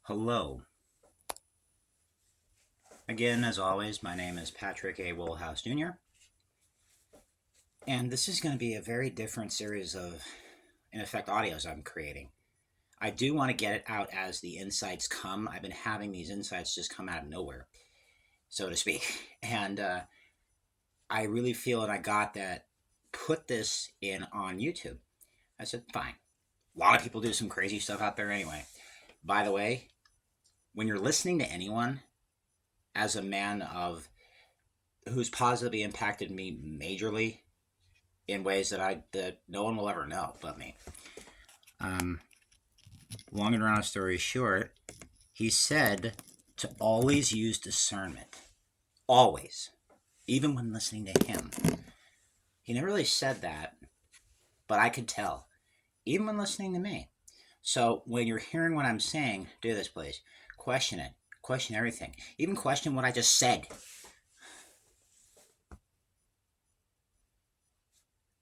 Hello. Again, as always, my name is Patrick A. Woolhouse Jr., and this is going to be a very different series of, in effect, audios I'm creating. I do want to get it out as the insights come. I've been having these insights just come out of nowhere, so to speak. And I really feel that I got that, put this in on YouTube. I said, fine. A lot of people do some crazy stuff out there anyway. By the way, when you're listening to anyone, as a man of who's positively impacted me majorly in ways that no one will ever know but me. Um, Long and round story short, he said to always use discernment, always, even when listening to him. He never really said that, but I could tell, even when listening to me. So when you're hearing what I'm saying, do this, please. Question it. Question everything. Even question what I just said.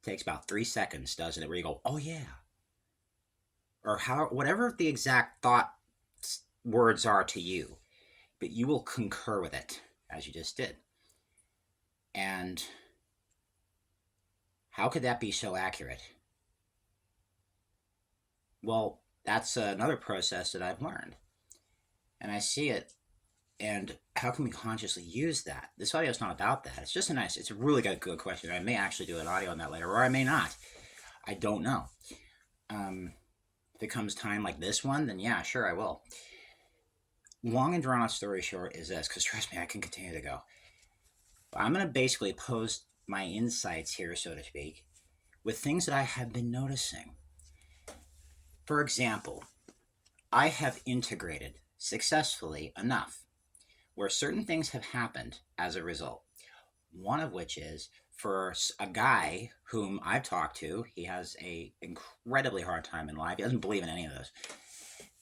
Takes about 3 seconds, doesn't it? Where you go, oh yeah, or how, whatever the exact thought words are to you, but you will concur with it as you just did. And how could that be so accurate? Well, that's another process that I've learned, and I see it. And how can we consciously use that? This audio is not about that. It's just it's a really good question. I may actually do an audio on that later, or I may not. I don't know. If it comes time like this one, then yeah, sure, I will. Long and drawn out story short is this, because trust me, I can continue to go. I'm going to basically post my insights here, so to speak, with things that I have been noticing. For example, I have integrated successfully enough where certain things have happened as a result. One of which is for a guy whom I've talked to, he has a incredibly hard time in life. He doesn't believe in any of those.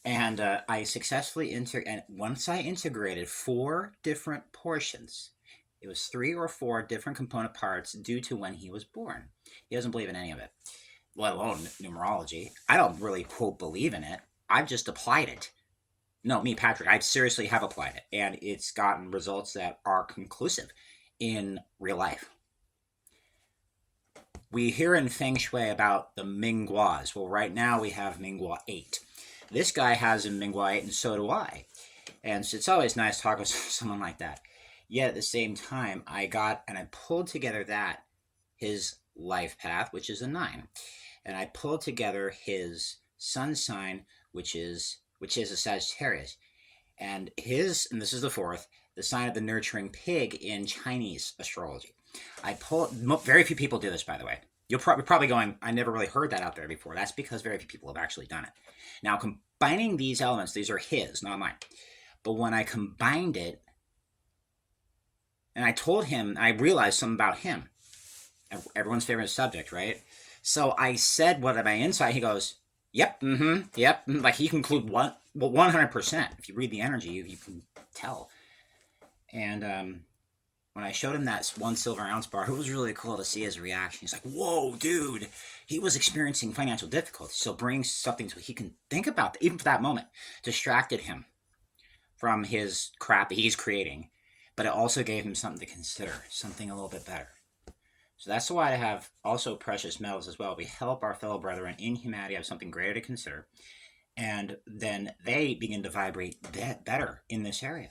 And I successfully and once I integrated 4 different portions, it was 3 or 4 different component parts due to when he was born. He doesn't believe in any of it, let alone numerology. I don't really, quote, believe in it. I've just applied it. No, me, Patrick, I seriously have applied it, and it's gotten results that are conclusive in real life. We hear in Feng Shui about the Mingguas. Well, right now we have Minghua 8. This guy has a Minghua 8, and so do I. And so it's always nice to talk with someone like that. Yet at the same time, I pulled together his life path, which is a 9. And I pulled together his sun sign, which is a Sagittarius. And this is the 4th, the sign of the nurturing pig in Chinese astrology. Very few people do this, by the way. You're probably going, I never really heard that out there before. That's because very few people have actually done it. Now, combining these elements, these are his, not mine. But when I combined it, and I told him, I realized something about him. Everyone's favorite subject, right? So I said what my insight, he goes, yep, yep. Like he concluded 100%. If you read the energy, you can tell. And when I showed him that 1 silver ounce bar, it was really cool to see his reaction. He's like, whoa, dude. He was experiencing financial difficulty. So bringing something so he can think about, even for that moment, distracted him from his crap that he's creating. But it also gave him something to consider, something a little bit better. So that's why I have also precious metals as well. We help our fellow brethren in humanity have something greater to consider. And then they begin to vibrate better in this area.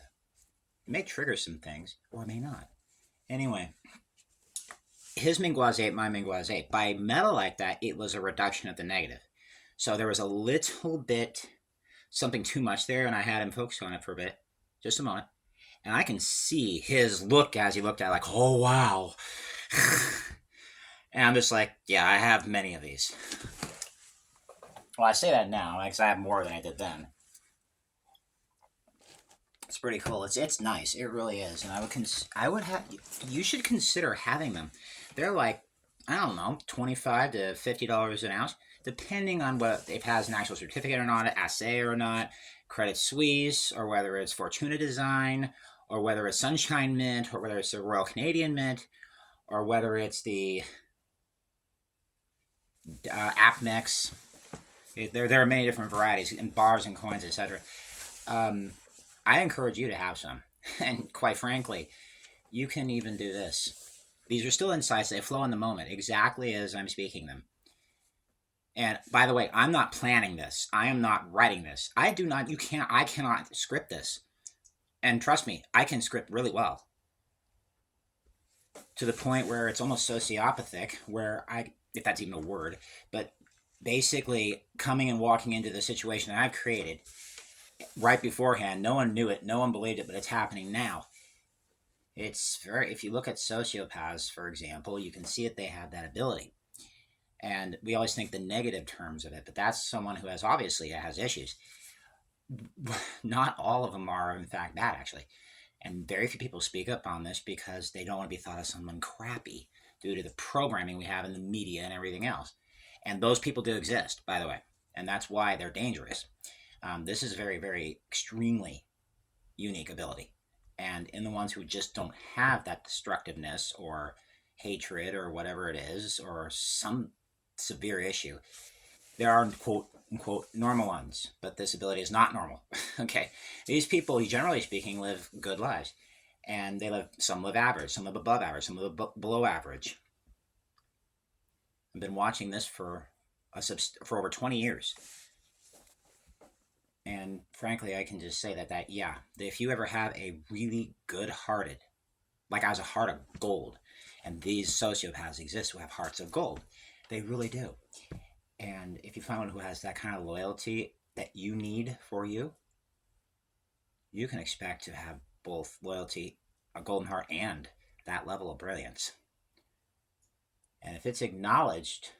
It may trigger some things, or it may not. Anyway, his Minghua 8, my Minghua 8. By metal like that, it was a reduction of the negative. So there was a little bit, something too much there, and I had him focus on it for a bit. Just a moment. And I can see his look as he looked at it, like, oh, wow. And I'm just like, yeah, I have many of these. Well, I say that now, because I have more than I did then. It's pretty cool. It's nice. It really is. And you should consider having them. They're like, I don't know, $25 to $50 an ounce, depending on what it has an actual certificate or not, an assay or not, Credit Suisse, or whether it's Fortuna Design, or whether it's Sunshine Mint, or whether it's the Royal Canadian Mint, or whether it's the AppMex. There are many different varieties, and bars and coins, etc. Um, I encourage you to have some. And quite frankly, you can even do this. These are still insights. They flow in the moment, exactly as I'm speaking them. And by the way, I'm not planning this. I am not writing this. I cannot script this. And trust me, I can script really well to the point where it's almost sociopathic, where if that's even a word, but basically coming and walking into the situation that I've created right beforehand. No one knew it, no one believed it, but it's happening now. If you look at sociopaths, for example, you can see that they have that ability. And we always think the negative terms of it, but that's someone who obviously has issues. Not all of them are, in fact, bad, actually. And very few people speak up on this because they don't want to be thought of someone crappy due to the programming we have in the media and everything else. And those people do exist, by the way. And that's why they're dangerous. This is a very, very extremely unique ability. And in the ones who just don't have that destructiveness or hatred or whatever it is, or some severe issue, there are quote unquote normal ones, but this ability is not normal. Okay, these people, generally speaking, live good lives, and some live average, some live above average, some live below average. I've been watching this for over 20 years, and frankly, I can just say that yeah, if you ever have a really good-hearted, like I was a heart of gold, and these sociopaths exist who have hearts of gold, they really do. And if you find one who has that kind of loyalty that you need for you, you can expect to have both loyalty, a golden heart, and that level of brilliance. And if it's acknowledged,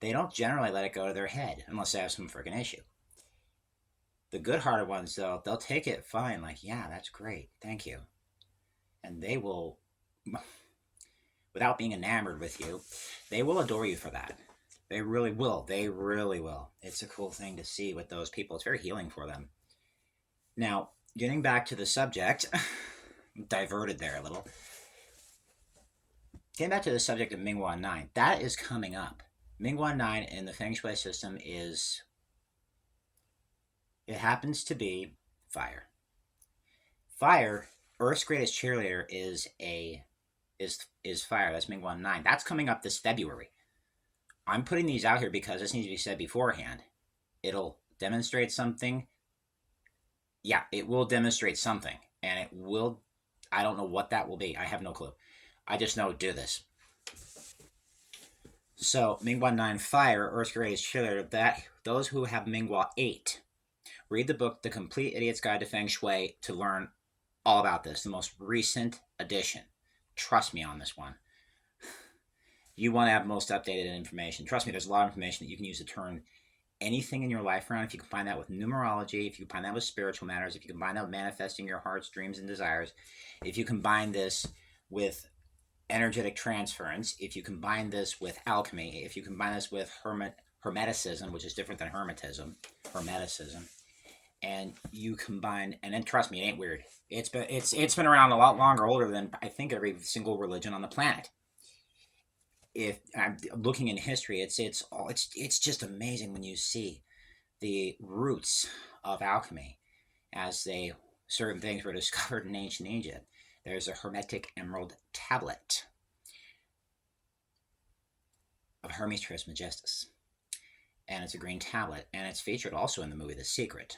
they don't generally let it go to their head unless they have some freaking issue. The good-hearted ones, though, they'll take it fine, like, yeah, that's great, thank you. And they will, without being enamored with you, they will adore you for that. They really will. They really will. It's a cool thing to see with those people. It's very healing for them. Now, getting back to the subject, diverted there a little. Getting back to the subject of Mingguan 9, that is coming up. Mingguan 9 in the Feng Shui system it happens to be fire. Fire, Earth's greatest cheerleader is fire. That's Mingguan 9. That's coming up this February. I'm putting these out here because this needs to be said beforehand. It'll demonstrate something. Yeah, it will demonstrate something. And it will, I don't know what that will be. I have no clue. I just know do this. So, Mingguan 9 Fire, Earth's Greatest Cheerleader, those who have Minghua 8, read the book, The Complete Idiot's Guide to Feng Shui, to learn all about this, the most recent edition. Trust me on this one. You want to have most updated information. Trust me, there's a lot of information that you can use to turn anything in your life around. If you combine that with numerology, if you combine that with spiritual matters, if you combine that with manifesting your heart's dreams and desires, if you combine this with energetic transference, if you combine this with alchemy, if you combine this with hermeticism, which is different than hermeticism, and you combine, and then trust me, it ain't weird. It's been around a lot longer, older than I think every single religion on the planet. If I'm looking in history, it's just amazing when you see the roots of alchemy as certain things were discovered in ancient Egypt. There's a Hermetic Emerald Tablet of Hermes Trismegistus, and it's a green tablet, and it's featured also in the movie The Secret.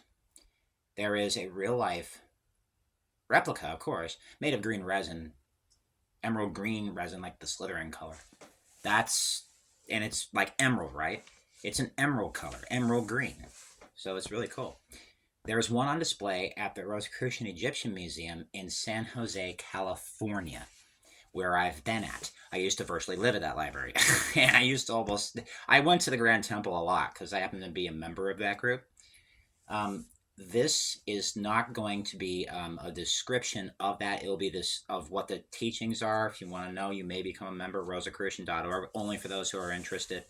There is a real-life replica, of course, made of green resin, emerald green resin, like the Slytherin color. And it's like emerald, right? It's an emerald color, emerald green. So it's really cool. There's one on display at the Rosicrucian Egyptian Museum in San Jose, California, where I've been at. I used to virtually live at that library. And I went to the Grand Temple a lot because I happen to be a member of that group. This is not going to be a description of that. It'll be of what the teachings are. If you want to know, you may become a member of Rosicrucian.org, only for those who are interested.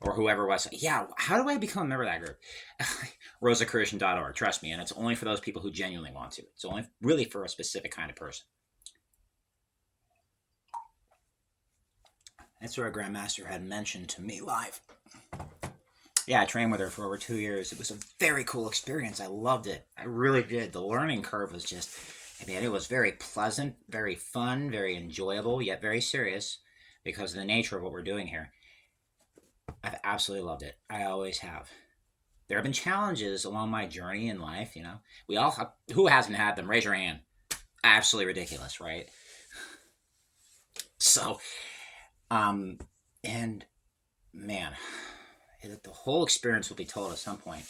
Or whoever was, yeah, how do I become a member of that group? Rosicrucian.org, trust me, and it's only for those people who genuinely want to. It's only really for a specific kind of person. That's what our Grandmaster had mentioned to me live. Yeah, I trained with her for over 2 years. It was a very cool experience. I loved it. I really did. The learning curve was just, I mean, it was very pleasant, very fun, very enjoyable, yet very serious because of the nature of what we're doing here. I've absolutely loved it. I always have. There have been challenges along my journey in life, you know. We all have, who hasn't had them? Raise your hand. Absolutely ridiculous, right? So, um, and man, the whole experience will be told at some point.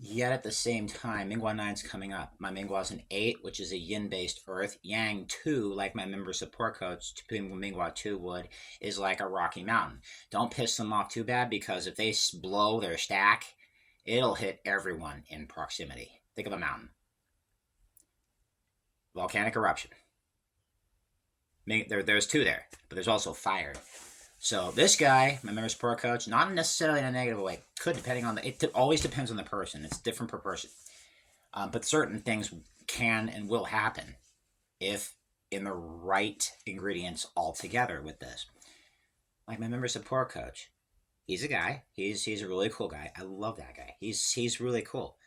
Yet at the same time, Mingwa 9 is coming up. My Mingwa is an 8, which is a yin based earth. Yang 2, like my member support coach, Mingwa 2 would, is like a rocky mountain. Don't piss them off too bad because if they blow their stack, it'll hit everyone in proximity. Think of a mountain. Volcanic eruption. There's 2 there, but there's also fire. So this guy, my member support coach, not necessarily in a negative way, could depending on it always depends on the person. It's different per person, but certain things can and will happen if in the right ingredients all together with this. Like my member support coach, he's a guy. He's a really cool guy. I love that guy. He's really cool.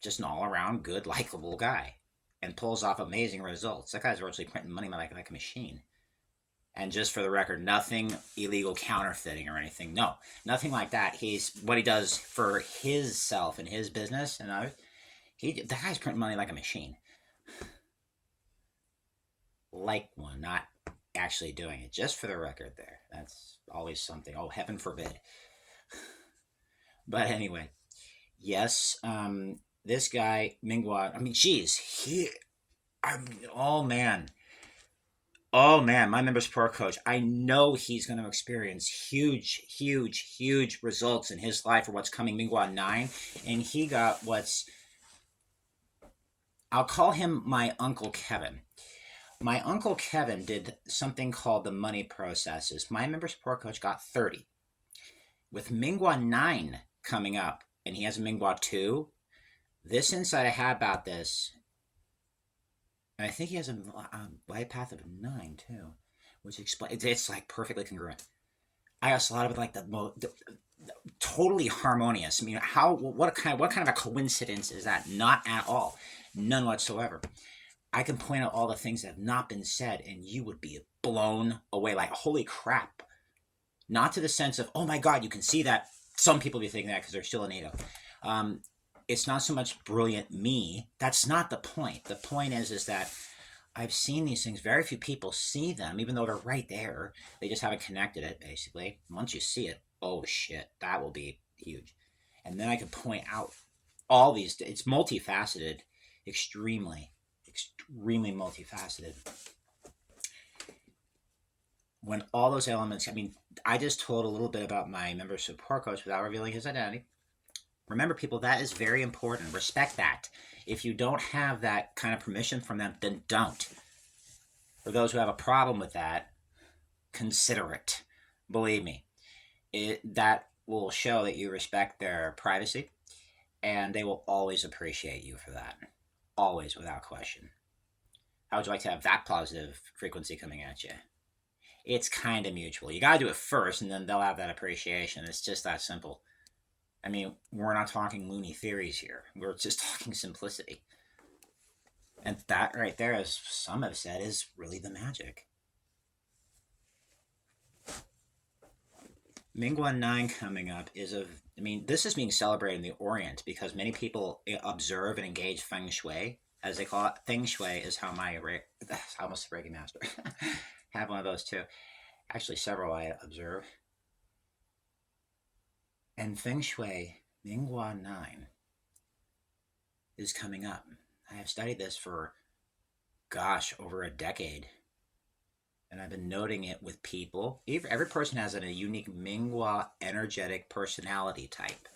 Just an all around good, likable guy, and pulls off amazing results. That guy's virtually printing money like a machine. And just for the record, nothing illegal counterfeiting or anything. No, nothing like that. He's what he does for his self and his business and others. The guy's printing money like a machine, like one, not actually doing it. Just for the record, there. That's always something. Oh, heaven forbid. But anyway, yes. This guy Mingwa. I mean, geez, oh man. Oh man, my member support coach, I know he's going to experience huge results in his life for what's coming Mingwa 9. And he got I'll call him my Uncle Kevin. My Uncle Kevin did something called the money processes. My member support coach got 30. With Mingwa 9 coming up, and he has a Mingwa 2, this insight I had about this, and I think he has a life path of 9 too, which explains it's like perfectly congruent. I asked a lot of like the totally harmonious. I mean, what kind of a coincidence is that? Not at all, none whatsoever. I can point out all the things that have not been said, and you would be blown away. Like, holy crap! Not to the sense of, oh my god, you can see that. Some people be thinking that because they're still in NATO. It's not so much brilliant me. That's not the point. The point is that I've seen these things. Very few people see them, even though they're right there. They just haven't connected it, basically. Once you see it, oh shit, that will be huge. And then I can point out all these. It's multifaceted, extremely multifaceted. When all those elements, I mean, I just told a little bit about my member support coach without revealing his identity. Remember, people, that is very important. Respect that. If you don't have that kind of permission from them, then don't. For those who have a problem with that, consider it. Believe me, that will show that you respect their privacy, and they will always appreciate you for that. Always, without question. How would you like to have that positive frequency coming at you? It's kind of mutual. You got to do it first, and then they'll have that appreciation. It's just that simple. I mean, we're not talking loony theories here. We're just talking simplicity. And that right there, as some have said, is really the magic. Mingwa 9 coming up is this is being celebrated in the Orient because many people observe and engage Feng Shui, as they call it. Feng Shui is how that's almost a Reiki master. Have one of those too. Actually, several I observe. And Feng Shui, Mingwa 9, is coming up. I have studied this for, over a decade. And I've been noting it with people. Every person has a unique Mingwa energetic personality type.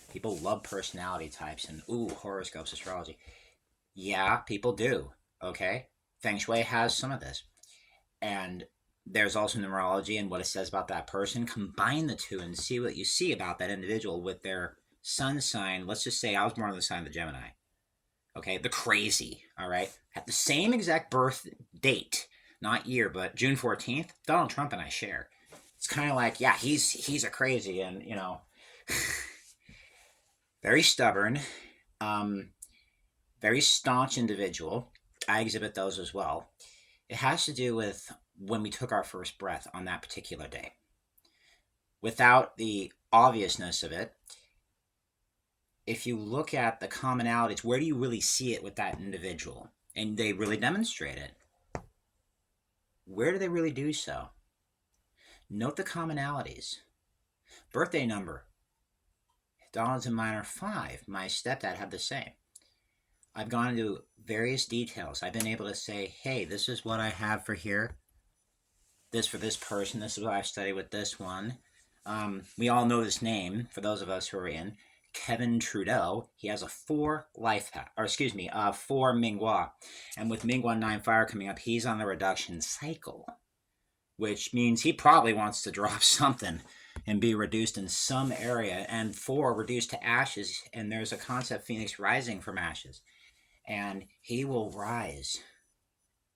People love personality types and, horoscopes, astrology. Yeah, people do, okay? Feng Shui has some of this. And there's also numerology and what it says about that person. Combine the two and see what you see about that individual with their sun sign. Let's just say I was born on the sign of the Gemini. Okay, the crazy, all right? At the same exact birth date, not year, but June 14th, Donald Trump and I share. It's kind of like, yeah, he's a crazy, and very stubborn, um, very staunch individual. I exhibit those as well. It has to do with when we took our first breath on that particular day. Without the obviousness of it, if you look at the commonalities, where do you really see it with that individual? And they really demonstrate it. Where do they really do so? Note the commonalities. Birthday number. Donald's and mine are 5. My stepdad had the same. I've gone into various details. I've been able to say, hey, this is what I have for here. This for this person. This is what I've studied with this one. We all know this name, for those of us who are in. Kevin Trudeau. He has a 4 life path, or excuse me, 4 Mingwa. And with Mingwa 9 fire coming up, he's on the reduction cycle, which means he probably wants to drop something and be reduced in some area, and 4 reduced to ashes. And there's a concept, Phoenix rising from ashes, and he will rise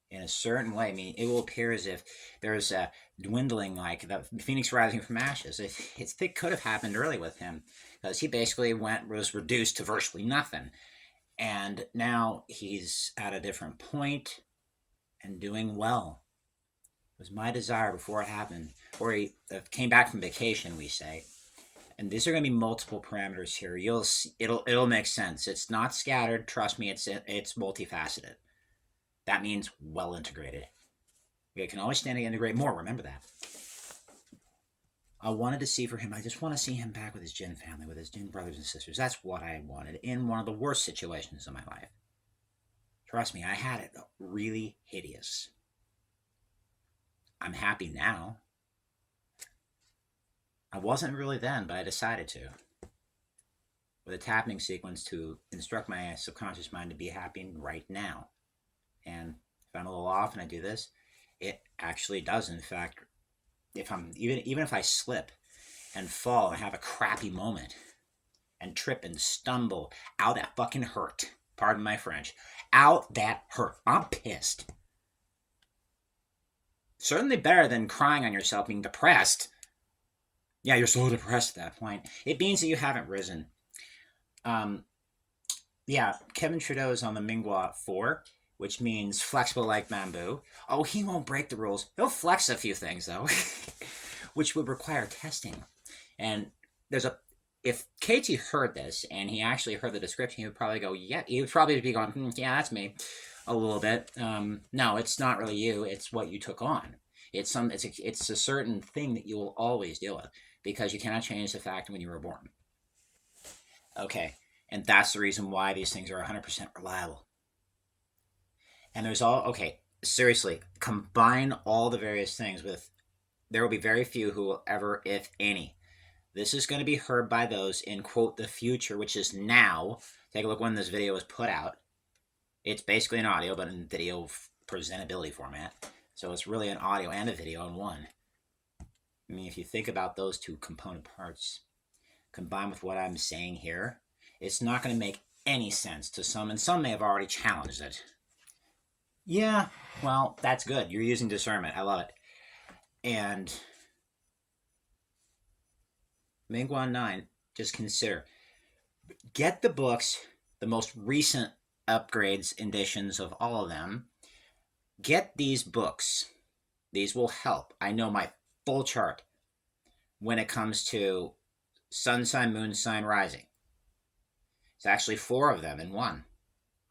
in a certain way. I mean, it will appear as if there's a dwindling, like the Phoenix rising from ashes. It could have happened early with him, because he basically was reduced to virtually nothing, and now he's at a different point and doing well. It was my desire before it happened, or he came back from vacation, we say. And these are going to be multiple parameters here. You'll see, it'll make sense. It's not scattered. Trust me, it's multifaceted. That means well integrated. We can always stand to integrate more. Remember that. I wanted to see for him. I just want to see him back with his Jin family, with his Jin brothers and sisters. That's what I wanted in one of the worst situations of my life. Trust me, I had it really hideous. I'm happy now. I wasn't really then, but I decided to. With a tapping sequence to instruct my subconscious mind to be happy right now. And if I'm a little off and I do this, it actually does. In fact, if I'm even if I slip and fall and have a crappy moment and trip and stumble, ow, that fucking hurt. Pardon my French. Ow, that hurt. I'm pissed. Certainly better than crying on yourself, being depressed. Yeah, you're so depressed at that point. It means that you haven't risen. Yeah, Kevin Trudeau is on the Mingwa 4, which means flexible like bamboo. Oh, he won't break the rules. He'll flex a few things, though, which would require testing. And if KT heard this and he actually heard the description, he would probably go, yeah, he would probably be going, yeah, that's me a little bit. No, it's not really you. It's what you took on. It's a certain thing that you will always deal with, because you cannot change the fact when you were born. Okay, and that's the reason why these things are 100% reliable. And seriously, combine all the various things with, there will be very few who will ever, if any. This is going to be heard by those in, quote, the future, which is now. Take a look when this video was put out. It's basically an audio, but in video presentability format. So it's really an audio and a video in one. I mean, if you think about those two component parts, combined with what I'm saying here, it's not going to make any sense to some, and some may have already challenged it. Yeah, well, that's good. You're using discernment. I love it. And Mingwan 9, just consider. Get the books, the most recent upgrades, editions of all of them. Get these books. These will help. I know my full chart when it comes to sun sign, moon sign, rising. It's actually 4 of them in one,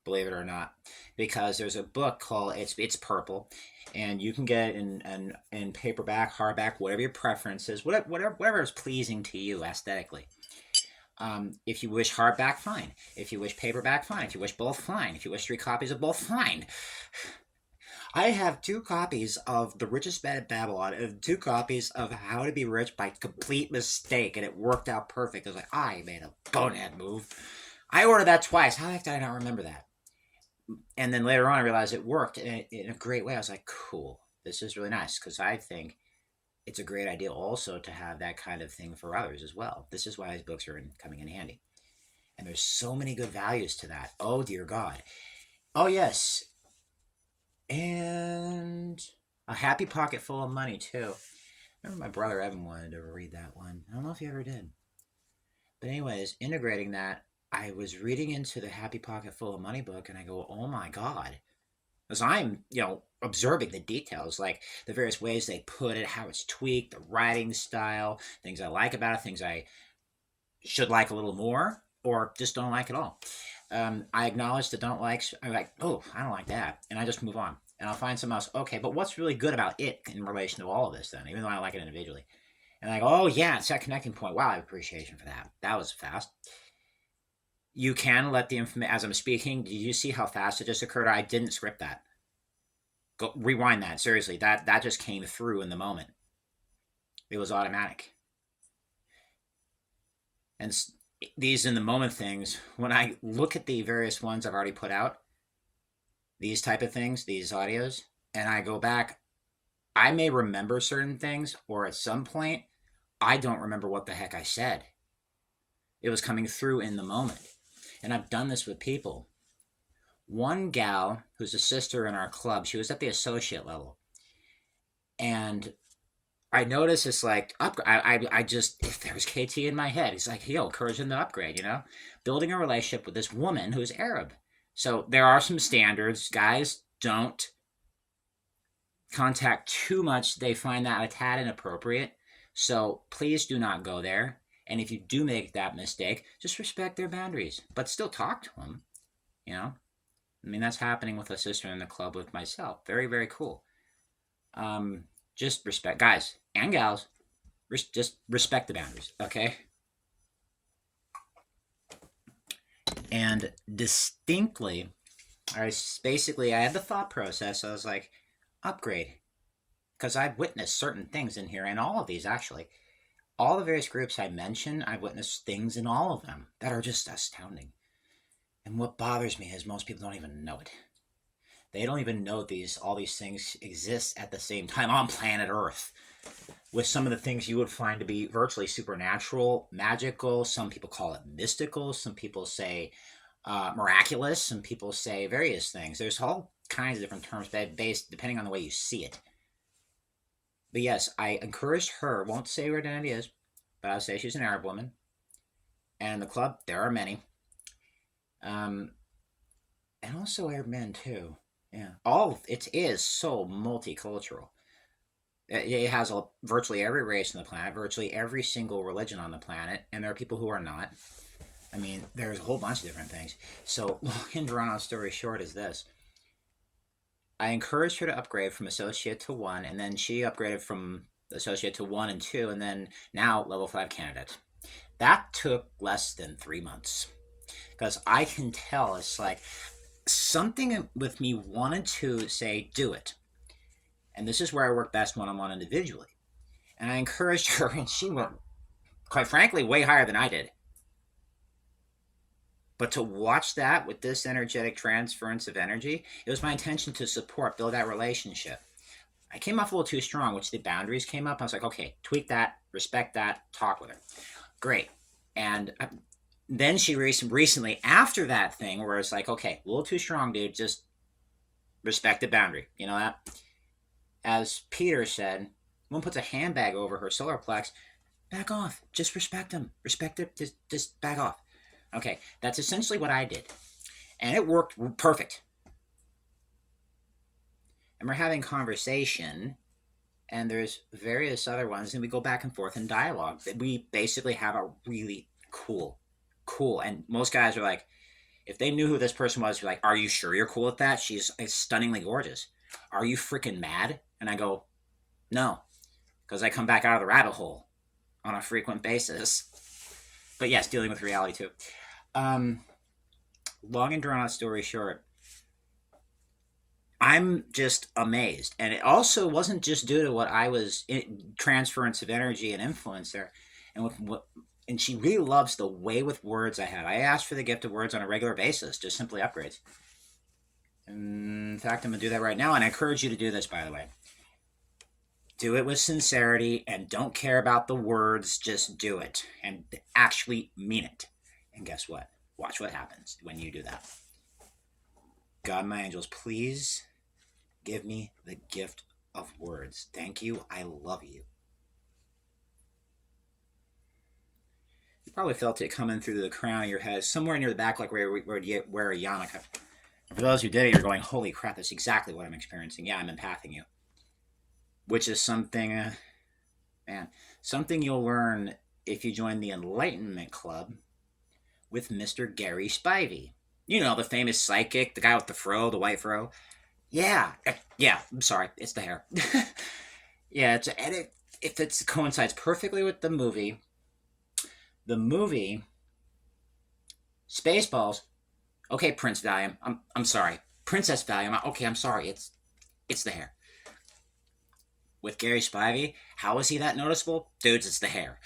believe it or not, because there's a book called it's purple, and you can get it in paperback, hardback, whatever your preference is, whatever is pleasing to you aesthetically. If you wish hardback, fine. If you wish paperback, fine. If you wish both, fine. If you wish 3 copies of both, fine. I have 2 copies of The Richest Man in Babylon and 2 copies of How to Be Rich by Complete Mistake, and it worked out perfect. I was like, I made a bonehead move. I ordered that twice. How the heck did I not remember that? And then later on, I realized it worked in a great way. I was like, cool. This is really nice, because I think it's a great idea also to have that kind of thing for others as well. This is why these books are coming in handy. And there's so many good values to that. Oh, dear God. Oh, yes. And a happy pocket full of money, too. Remember my brother Evan wanted to read that one. I don't know if he ever did. But anyways, integrating that, I was reading into the Happy Pocket Full of Money book, and I go, oh my god, because I'm observing the details, like the various ways they put it, how it's tweaked, the writing style, things I like about it, things I should like a little more, or just don't like at all. I acknowledge the don't likes. I'm like, oh, I don't like that, and I just move on, and I'll find something else. Okay, but what's really good about it in relation to all of this, then, even though I don't like it individually? And I go, oh yeah, it's that connecting point. Wow, I have appreciation for that. That was fast. You can let the information, as I'm speaking, do you see how fast it just occurred? I didn't script that. Go rewind that. Seriously, that just came through in the moment. It was automatic. And these in the moment things, when I look at the various ones I've already put out, these type of things, these audios, and I go back, I may remember certain things, or at some point, I don't remember what the heck I said. It was coming through in the moment. And I've done this with people. One gal who's a sister in our club, she was at the associate level. And I noticed it's like, I just, if there was KT in my head, he's like, yo, encouraging the upgrade, building a relationship with this woman who's Arab. So there are some standards. Guys don't contact too much. They find that a tad inappropriate. So please do not go there. And if you do make that mistake, just respect their boundaries, but still talk to them. I mean, that's happening with a sister in the club with myself. Very, very cool. Just respect, guys and gals. Just respect the boundaries, okay? And distinctly, I had the thought process. I was like, upgrade, because I've witnessed certain things in here, and all of these actually, all the various groups I mentioned, I've witnessed things in all of them that are just astounding. And what bothers me is most people don't even know it. They don't even know all these things exist at the same time on planet Earth. With some of the things you would find to be virtually supernatural, magical. Some people call it mystical. Some people say miraculous. Some people say various things. There's all kinds of different terms based depending on the way you see it. But yes, I encouraged her. Won't say her identity is, but I'll say she's an Arab woman. And in the club, there are many. And also Arab men too. Yeah, it is so multicultural. It has virtually every race on the planet, virtually every single religion on the planet, and there are people who are not. I mean, there's a whole bunch of different things. So, long and drawn out story short is this. I encouraged her to upgrade from associate to 1, and then she upgraded from associate to 1 and 2, and then now level 5 candidate. That took less than 3 months. Because I can tell it's like something with me wanted to say, do it. And this is where I work best one-on-one individually. And I encouraged her, and she went, quite frankly, way higher than I did. But to watch that with this energetic transference of energy, it was my intention to support, build that relationship. I came off a little too strong, which the boundaries came up. I was like, okay, tweak that, respect that, talk with her. Great. And then she recently, after that thing, where it's like, okay, a little too strong, dude, just respect the boundary. You know that? As Peter said, one puts a handbag over her solar plex, back off. Just respect them. Respect it. Just back off. Okay, that's essentially what I did. And it worked perfect. And we're having conversation, and there's various other ones, and we go back and forth in dialogue. We basically have a really cool. And most guys are like, if they knew who this person was, like, are you sure you're cool with that? She's stunningly gorgeous. Are you freaking mad? And I go, no, because I come back out of the rabbit hole on a frequent basis. But yes, dealing with reality too. Long and drawn out story short, I'm just amazed. And it also wasn't just due to what I was transference of energy and influence there. And she really loves the way with words I had. I asked for the gift of words on a regular basis, just simply upgrades. In fact, I'm going to do that right now, and I encourage you to do this, by the way. Do it with sincerity, and don't care about the words. Just do it, and actually mean it. And guess what? Watch what happens when you do that. God, my angels, please give me the gift of words. Thank you. I love you. You probably felt it coming through the crown of your head, somewhere near the back, like where you wear a yarmulke. For those who did it, you're going, holy crap, that's exactly what I'm experiencing. Yeah, I'm empathing you. Which is something, man, something you'll learn if you join the Enlightenment Club with Mr. Gary Spivey. You know, the famous psychic, the guy with the fro, the white fro. Yeah, yeah, I'm sorry, it's the hair. Yeah, if it coincides perfectly with the movie Spaceballs. Okay, Prince Valium. I'm sorry, Princess Valium. Okay, I'm sorry. It's the hair. With Gary Spivey, how is he that noticeable? Dudes, it's the hair.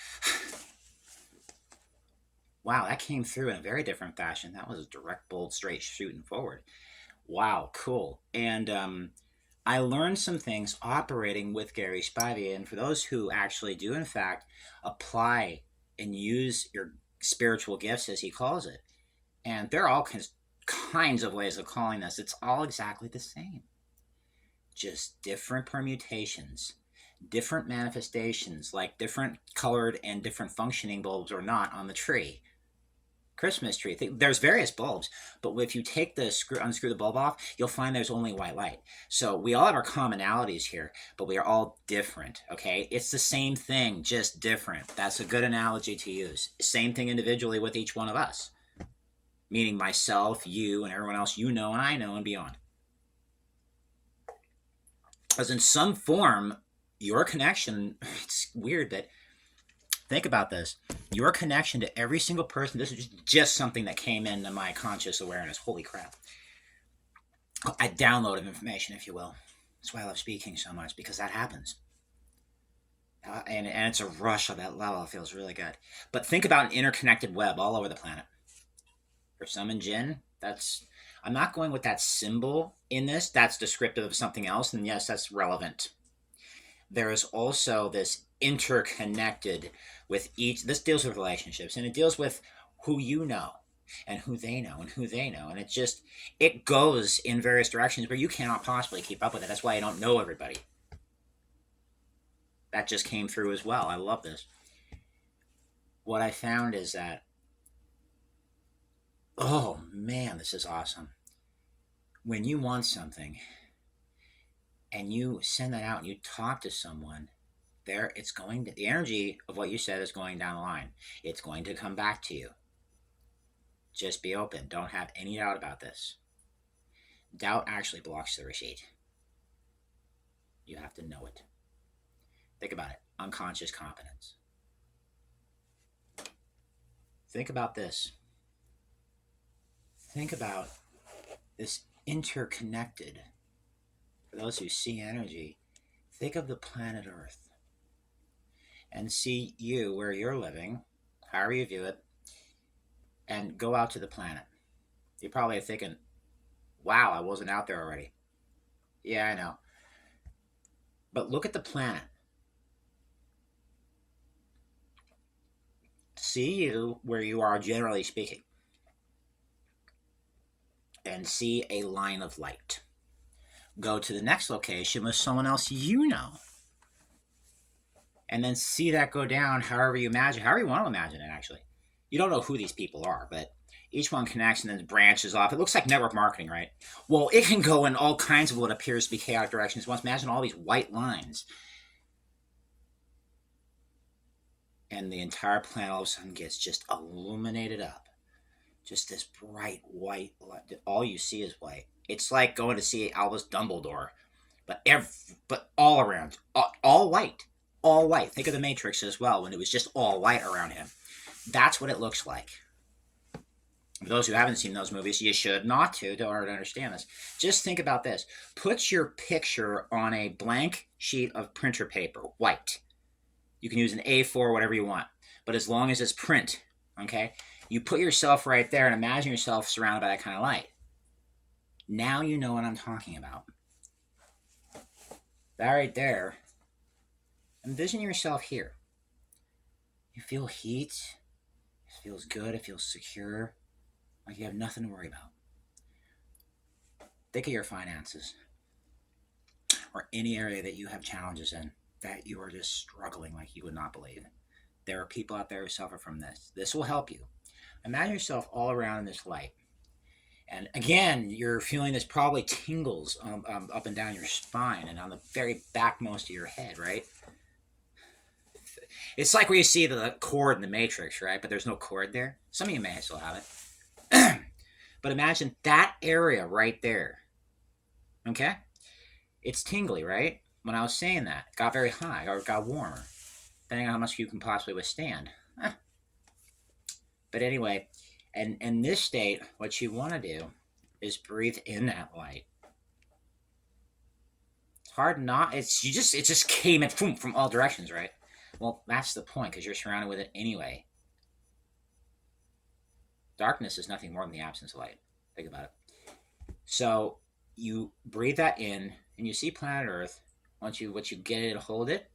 Wow, that came through in a very different fashion. That was a direct, bold, straight shooting forward. Wow, cool. And I learned some things operating with Gary Spivey. And for those who actually do, in fact, apply and use your spiritual gifts, as he calls it, and there are all kinds of ways of calling this, it's all exactly the same. Just different permutations, different manifestations, like different colored and different functioning bulbs or not on the tree. Christmas tree. There's various bulbs, but if you take unscrew the bulb off, you'll find there's only white light. So we all have our commonalities here, but we are all different. Okay, it's the same thing, just different. That's a good analogy to use. Same thing individually with each one of us, meaning myself, you, and everyone else you know and I know and beyond. Because in some form, your connection. It's weird that. Think about this. Your connection to every single person, this is just something that came into my conscious awareness. Holy crap. A download of information, if you will. That's why I love speaking so much, because that happens. And it's a rush on that level. It feels really good. But think about an interconnected web all over the planet. For some in Jinn, I'm not going with that symbol in this. That's descriptive of something else. And yes, that's relevant. There is also this interconnected with each. This deals with relationships, and it deals with who you know and who they know and who they know, and it goes in various directions where you cannot possibly keep up with it. That's why I don't know everybody. That just came through as well. I love this. What I found is that, oh man, this is awesome. When you want something and you send that out and you talk to someone, the energy of what you said is going down the line. It's going to come back to you. Just be open. Don't have any doubt about this. Doubt actually blocks the receipt. You have to know it. Think about it. Unconscious competence. Think about this. Think about this interconnected. For those who see energy, think of the planet Earth and see you where you're living, however you view it, and go out to the planet. You're probably thinking, wow, I wasn't out there already. Yeah, I know. But look at the planet. See you where you are, generally speaking, and see a line of light. Go to the next location with someone else you know, and then see that go down however you want to imagine it, actually. You don't know who these people are, but each one connects and then branches off. It looks like network marketing, right? Well, it can go in all kinds of what appears to be chaotic directions. Once imagine all these white lines. And the entire planet all of a sudden gets just illuminated up. Just this bright white light. All you see is white. It's like going to see Albus Dumbledore, but all around, all white, all white. Think of the Matrix as well, when it was just all white around him. That's what it looks like. For those who haven't seen those movies, you should not to in order to understand this. Just think about this. Put your picture on a blank sheet of printer paper, white. You can use an A4, whatever you want, but as long as it's print, okay? You put yourself right there and imagine yourself surrounded by that kind of light. Now you know what I'm talking about. That right there. Envision yourself here. You feel heat. It feels good. It feels secure. Like you have nothing to worry about. Think of your finances or any area that you have challenges in, that you are just struggling like you would not believe. There are people out there who suffer from this. This will help you. Imagine yourself all around in this light. And again, you're feeling this probably tingles up and down your spine and on the very backmost of your head, right? It's like where you see the cord in the Matrix, right? But there's no cord there. Some of you may still have it. But imagine that area right there. Okay? It's tingly, right? When I was saying that, it got very high or it got warmer, depending on how much you can possibly withstand. But anyway, and in this state, what you want to do is breathe in that light. It's hard not. It just came in from all directions, right? Well, that's the point, because you're surrounded with it anyway. Darkness is nothing more than the absence of light. Think about it. So you breathe that in, and you see planet Earth. Once you get it, hold it,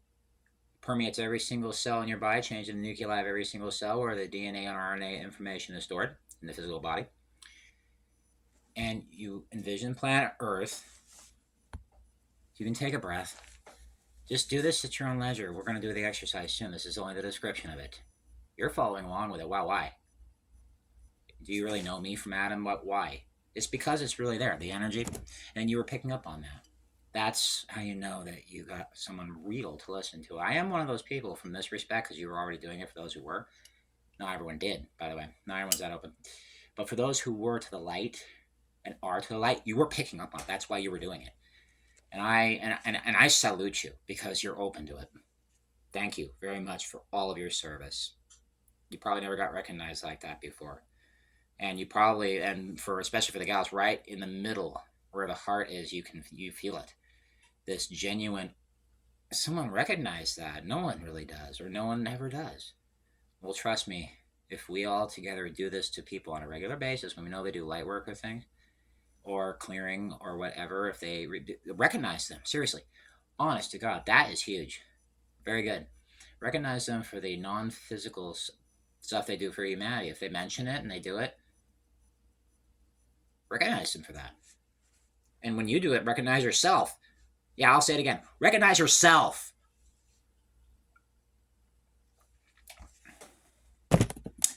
permeates every single cell in your body, changing the nuclei of every single cell where the DNA and RNA information is stored in the physical body. And you envision planet Earth. You can take a breath. Just do this at your own leisure. We're going to do the exercise soon. This is only the description of it. You're following along with it. Wow, why? Do you really know me from Adam? What? Why? It's because it's really there, the energy, and you were picking up on that. That's how you know that you got someone real to listen to. I am one of those people from this respect, because you were already doing it for those who were. Not everyone did, by the way. Not everyone's that open. But for those who were to the light and are to the light, you were picking up on it. That's why you were doing it. And I salute you, because you're open to it. Thank you very much for all of your service. You probably never got recognized like that before. And you probably, and for especially for the gals, right in the middle where the heart is, you feel it. This genuine, someone recognized that. No one really does, or no one ever does. Well, trust me, if we all together do this to people on a regular basis, when we know they do light work or things, or clearing or whatever, if they recognize them, seriously, honest to God, that is huge. Very good. Recognize them for the non-physical stuff they do for humanity. If they mention it and they do it, recognize them for that. And when you do it, recognize yourself. Yeah, I'll say it again. Recognize yourself.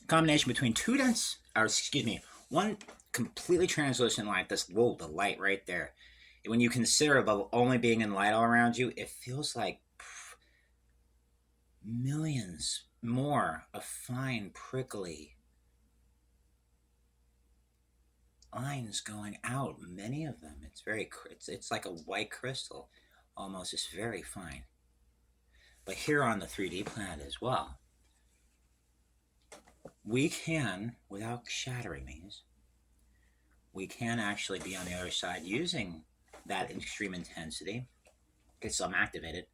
Combination between one completely translucent light, the light right there. When you consider the only being in light all around you, it feels like millions more of fine, prickly lines going out. Many of them. It's like a white crystal, almost. It's very fine. But here on the 3D planet as well, we can, without shattering these, we can actually be on the other side using that extreme intensity, get some activated,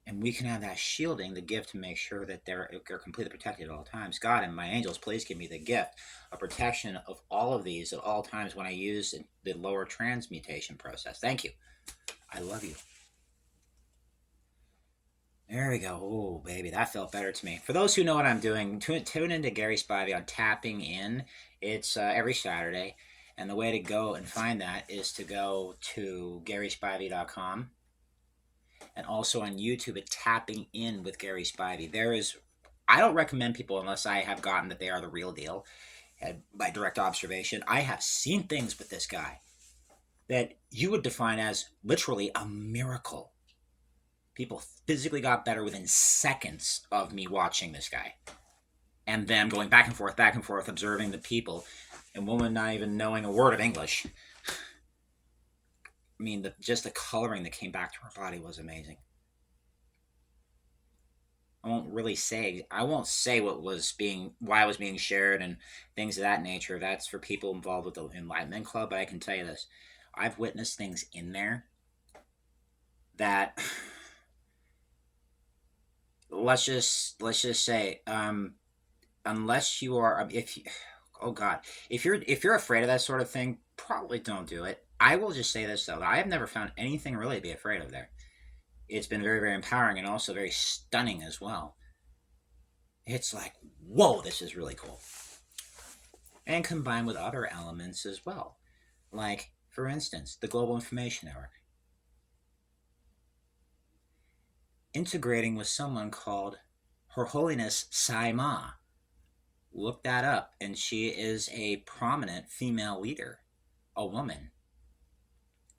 and we can have that shielding, the gift to make sure that they're completely protected at all times. God and my angels, please give me the gift of protection of all of these at all times when I use the lower transmutation process. Thank you. I love you. There we go. Oh, baby, that felt better to me. For those who know what I'm doing, tune into Gary Spivey on Tapping In. It's every Saturday. And the way to go and find that is to go to GarySpivey.com. And also on YouTube at Tapping In with Gary Spivey. I don't recommend people unless I have gotten that they are the real deal. And by direct observation, I have seen things with this guy that you would define as literally a miracle. People physically got better within seconds of me watching this guy. And them going back and forth, observing the people. And woman not even knowing a word of English. I mean, just the coloring that came back to her body was amazing. I won't say why it was being shared and things of that nature. That's for people involved with the Enlightenment Club. But I can tell you this: I've witnessed things in there that let's just say, unless you are, if you're afraid of that sort of thing, probably don't do it. I will just say this though: I have never found anything really to be afraid of there. It's been very, very empowering and also very stunning as well. It's like, whoa, this is really cool. And combined with other elements as well. Like, for instance, the Global Information Network. Integrating with someone called Her Holiness Sai Ma. Look that up, and she is a prominent female leader, a woman,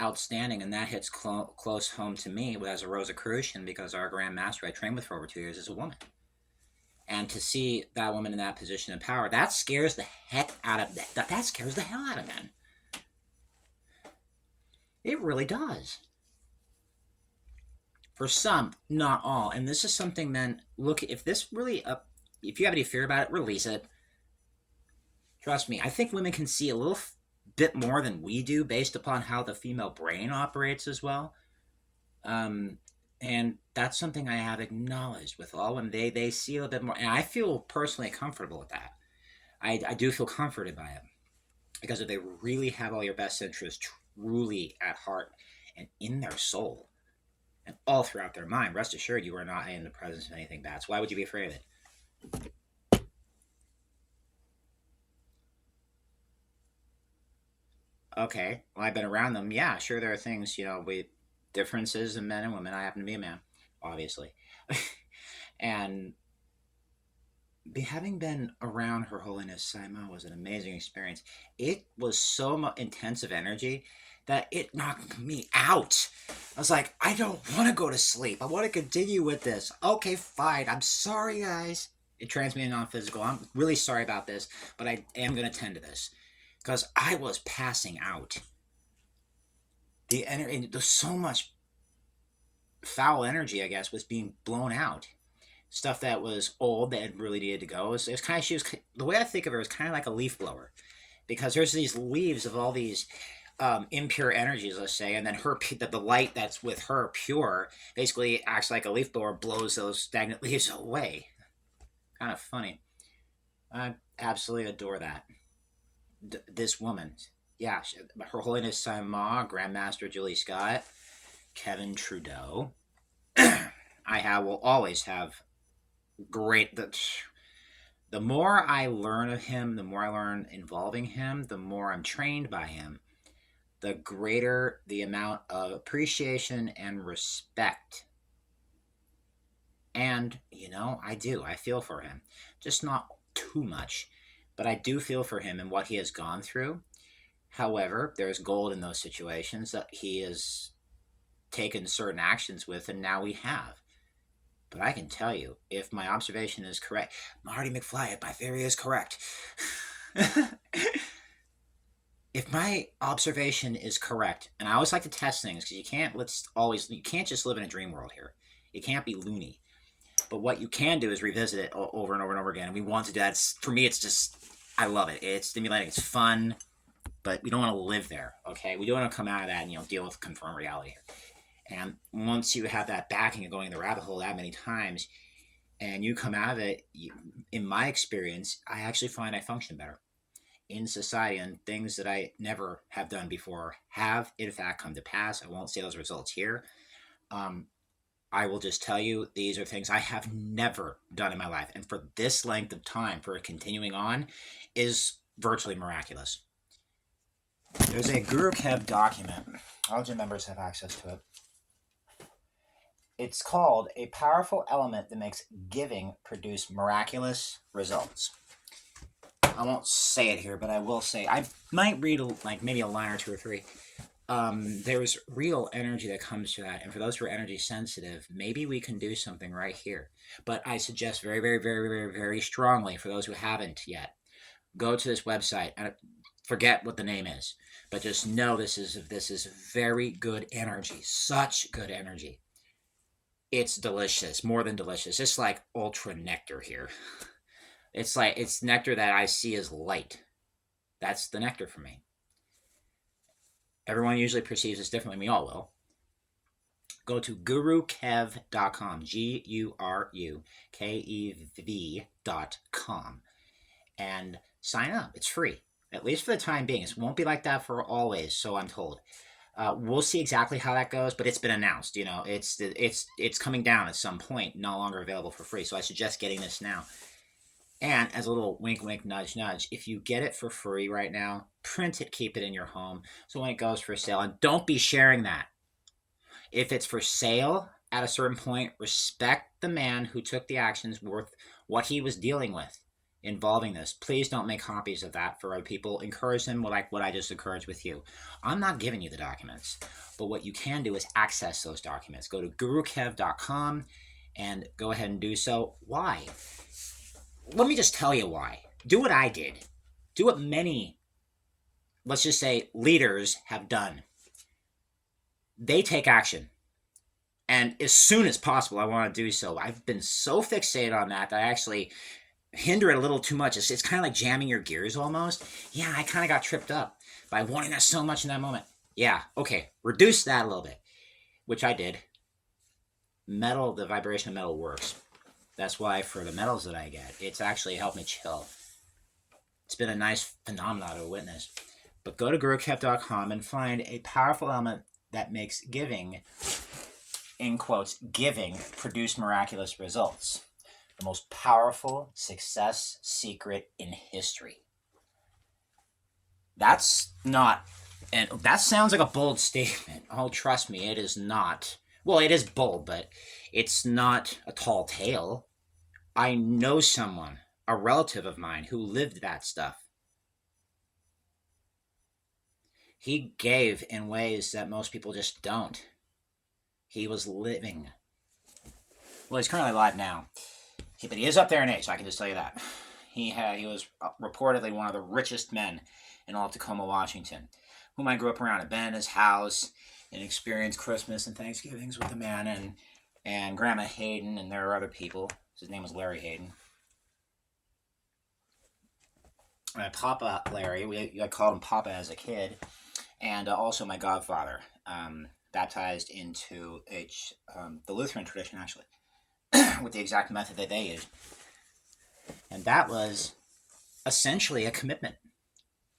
outstanding, and that hits close home to me as a Rosicrucian because our Grand Master I trained with for over 2 years is a woman. And to see that woman in that position of power, that scares the heck out of that scares the hell out of men. It really does. For some, not all. And this is something, men, look, if this really, if you have any fear about it, release it. Trust me, I think women can see a little bit more than we do based upon how the female brain operates as well. And that's something I have acknowledged with all women. They see a little bit more. And I feel personally comfortable with that. I do feel comforted by it. Because if they really have all your best interests truly at heart and in their soul, and all throughout their mind, rest assured you are not in the presence of anything bad. So why would you be afraid of it? Okay, well, I've been around them. Yeah, sure, there are things, we differences in men and women. I happen to be a man, obviously. And having been around Her Holiness Sai Ma was an amazing experience. It was so much intensive energy that it knocked me out. I was like, I don't want to go to sleep. I want to continue with this. Okay, fine. I'm sorry, guys. It transmitted non-physical. I'm really sorry about this, but I am going to tend to this because I was passing out. The energy, there's so much foul energy, I guess, was being blown out. Stuff that was old that really needed to go. It was kind of, the way I think of her is kind of like a leaf blower, because there's these leaves of all these impure energies, let's say, and then the light that's with her pure basically acts like a leaf blower, blows those stagnant leaves away. Kind of funny. I absolutely adore that. This woman, yeah, Her Holiness Sai Ma, Grandmaster Julie Scott, Kevin Trudeau. Will always have great. The more I learn of him, the more I learn involving him, the more I'm trained by him, the greater the amount of appreciation and respect. And, I feel for him. Just not too much, but I do feel for him and what he has gone through. However, there's gold in those situations that he has taken certain actions with, and now we have. But I can tell you, if my observation is correct, Marty McFly, if my theory is correct, if my observation is correct, and I always like to test things because you can't just live in a dream world here. You can't be loony. But what you can do is revisit it over and over and over again. And we want to do that. For me, it's just, I love it. It's stimulating. It's fun. But we don't want to live there, okay? We don't want to come out of that and, deal with confirmed reality here. And once you have that backing and going in the rabbit hole that many times, and you come out of it, in my experience, I actually find I function better in society, and things that I never have done before have, in fact, come to pass. I won't say those results here. I will just tell you, these are things I have never done in my life. And for this length of time, for continuing on, is virtually miraculous. There's a Guru Kev document. All gym members have access to it. It's called A Powerful Element That Makes Giving Produce Miraculous Results. I won't say it here, but I will say, I might read maybe a line or two or three. There's real energy that comes to that. And for those who are energy sensitive, maybe we can do something right here. But I suggest very, very, very, very, very strongly, for those who haven't yet, go to this website and forget what the name is. But just know this is very good energy. Such good energy. It's delicious, more than delicious. It's like ultra nectar here. It's nectar that I see as light. That's the nectar for me. Everyone usually perceives this differently. We all will. Go to gurukev.com, GURUKEV.com, and sign up. It's free, at least for the time being. It won't be like that for always, so I'm told. We'll see exactly how that goes, but it's been announced. It's coming down at some point, no longer available for free. So I suggest getting this now. And as a little wink, wink, nudge, nudge, if you get it for free right now, print it, keep it in your home. So when it goes for sale, and don't be sharing that. If it's for sale, at a certain point, respect the man who took the actions worth what he was dealing with involving this. Please don't make copies of that for other people. Encourage them like what I just encouraged with you. I'm not giving you the documents, but what you can do is access those documents. Go to gurukev.com and go ahead and do so. Why? Let me just tell you why. Do what I did. Do what many, let's just say, leaders have done. They take action. And as soon as possible, I want to do so. I've been so fixated on that I actually hinder it a little too much. It's kind of like jamming your gears almost. Yeah, I kind of got tripped up by wanting that so much in that moment. Yeah, okay, reduce that a little bit, which I did. Metal, the vibration of metal works. That's why for the metals that I get, it's actually helped me chill. It's been a nice phenomenon to witness. But go to gurukev.com and find a powerful element that makes giving, in quotes, giving, produce miraculous results. The most powerful success secret in history. That's not, and that sounds like a bold statement. Oh, trust me, it is not. Well, it is bold, but it's not a tall tale. I know someone, a relative of mine, who lived that stuff. He gave in ways that most people just don't. He was living. Well, he's currently alive now. But he is up there in age, so I can just tell you that. He was reportedly one of the richest men in all of Tacoma, Washington, whom I grew up around. I've been in his house and experienced Christmas and Thanksgivings with the man and Grandma Hayden, and there are other people. His name was Larry Hayden. Papa Larry, I called him Papa as a kid, and also my godfather, baptized into the Lutheran tradition, actually, with the exact method that they used. And that was essentially a commitment.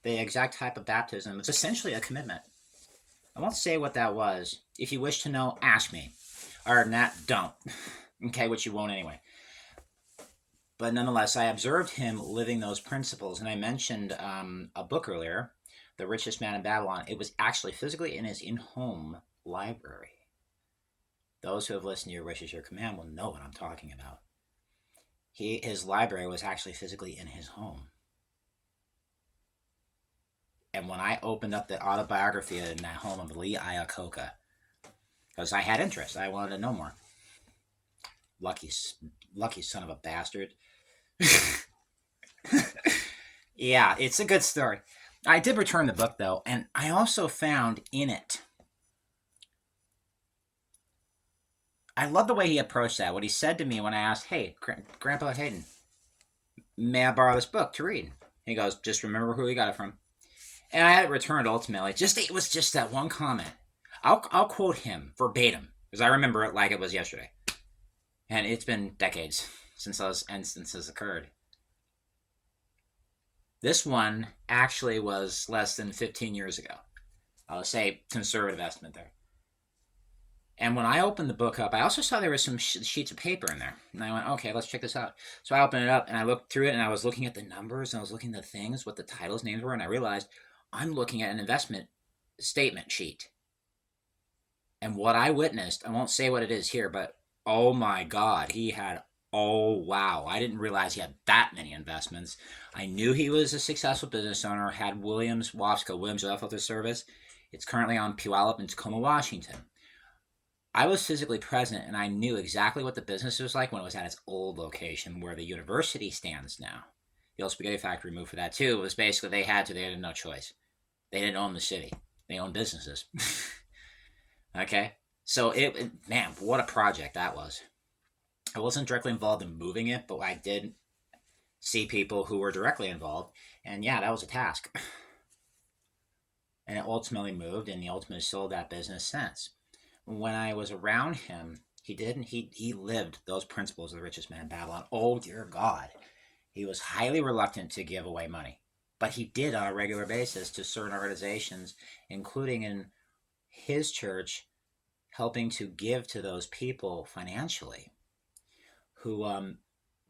The exact type of baptism was essentially a commitment. I won't say what that was. If you wish to know, ask me. Other than that, don't. Okay, which you won't anyway. But nonetheless, I observed him living those principles. And I mentioned a book earlier, The Richest Man in Babylon. It was actually physically in his in-home library. Those who have listened to Your Wish is Your Command will know what I'm talking about. His library was actually physically in his home. And when I opened up the autobiography in that home of Lee Iacocca, because I had interest, I wanted to know more. Lucky son of a bastard. Yeah, it's a good story. I did return the book, though, and I also found in it, I love the way he approached that. What he said to me when I asked, hey, Grandpa Hayden, may I borrow this book to read? He goes, just remember who he got it from. And I had it returned ultimately. It was just that one comment. I'll quote him verbatim, because I remember it like it was yesterday. And it's been decades since those instances occurred. This one actually was less than 15 years ago. I'll say conservative estimate there. And when I opened the book up, I also saw there was some sheets of paper in there. And I went, okay, let's check this out. So I opened it up and I looked through it and I was looking at the numbers and I was looking at the things, what the titles, names were, and I realized I'm looking at an investment statement sheet. And what I witnessed, I won't say what it is here, but oh my God, oh wow. I didn't realize he had that many investments. I knew he was a successful business owner, had Williams Oilfield Service. It's currently on Puyallup in Tacoma, Washington. I was physically present and I knew exactly what the business was like when it was at its old location where the university stands now. The old spaghetti factory moved for that too. It was basically they had no choice. They didn't own the city. They owned businesses. Okay? So man, what a project that was. I wasn't directly involved in moving it, but I did see people who were directly involved. And yeah, that was a task. And it ultimately moved and he ultimately sold that business since. When I was around him, he lived those principles of the richest man in Babylon. Oh, dear God. He was highly reluctant to give away money. But he did on a regular basis to certain organizations, including in his church, helping to give to those people financially who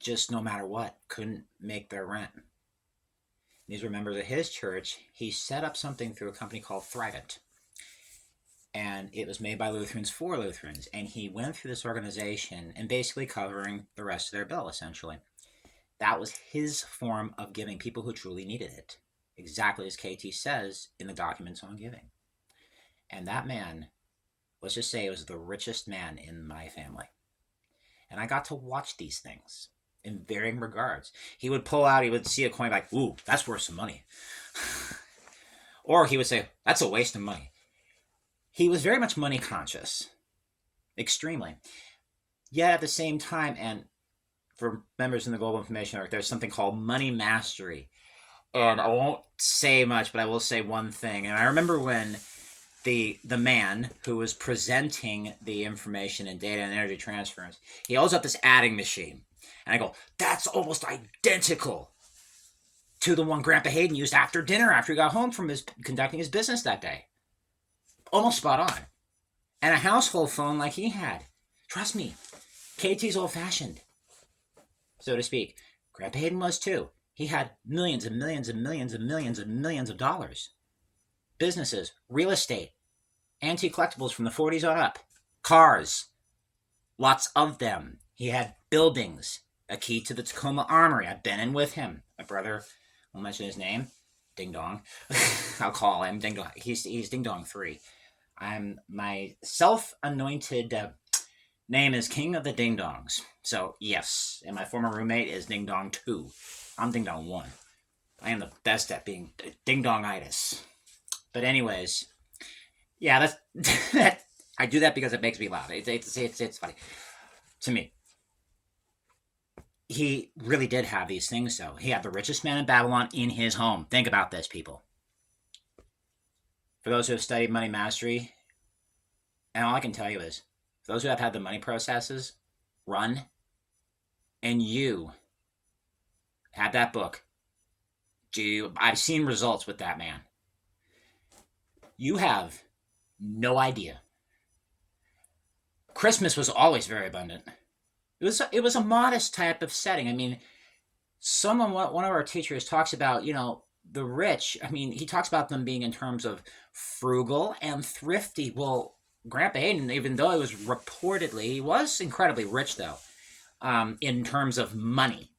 just no matter what couldn't make their rent. These were members of his church. He set up something through a company called Thrivent. and it was made by Lutherans for Lutherans. And he went through this organization and basically covering the rest of their bill, essentially. That was his form of giving people who truly needed it, exactly as KT says in the documents on giving. And that man, let's just say, was the richest man in my family. And I got to watch these things in varying regards. He would pull out, he would see a coin like, ooh, that's worth some money. Or he would say, that's a waste of money. He was very much money conscious, extremely. Yet at the same time, and for members in the Global Information Network, there's something called money mastery. And I won't say much, but I will say one thing. And I remember when the man who was presenting the information and data and energy transference, he holds up this adding machine. And I go, that's almost identical to the one Grandpa Hayden used after dinner after he got home from conducting his business that day. Almost spot on. And a household phone like he had. Trust me, KT's old-fashioned, so to speak. Grandpa Hayden was too. He had millions and millions and millions and millions and millions of dollars. Businesses, real estate, antique collectibles from the 40s on up, cars, lots of them. He had buildings, a key to the Tacoma Armory. I've been in with him. My brother, I'll mention his name, Ding Dong. I'll call him Ding Dong. He's Ding Dong 3. My self-anointed name is King of the Ding Dongs. So, yes, and my former roommate is Ding Dong 2. I'm Ding Dong 1. I am the best at being Ding Dong-itis. But anyways, yeah, that's I do that because it makes me laugh. It's funny to me. He really did have these things, though. He had the richest man in Babylon in his home. Think about this, people. For those who have studied money mastery, and all I can tell you is, for those who have had the money processes run, and you had that book, I've seen results with that man. You have no idea. Christmas was always very abundant. It was a modest type of setting. I mean, one of our teachers talks about, the rich. I mean, he talks about them being in terms of frugal and thrifty. Well, Grandpa Hayden, even though he was incredibly rich, though, in terms of money.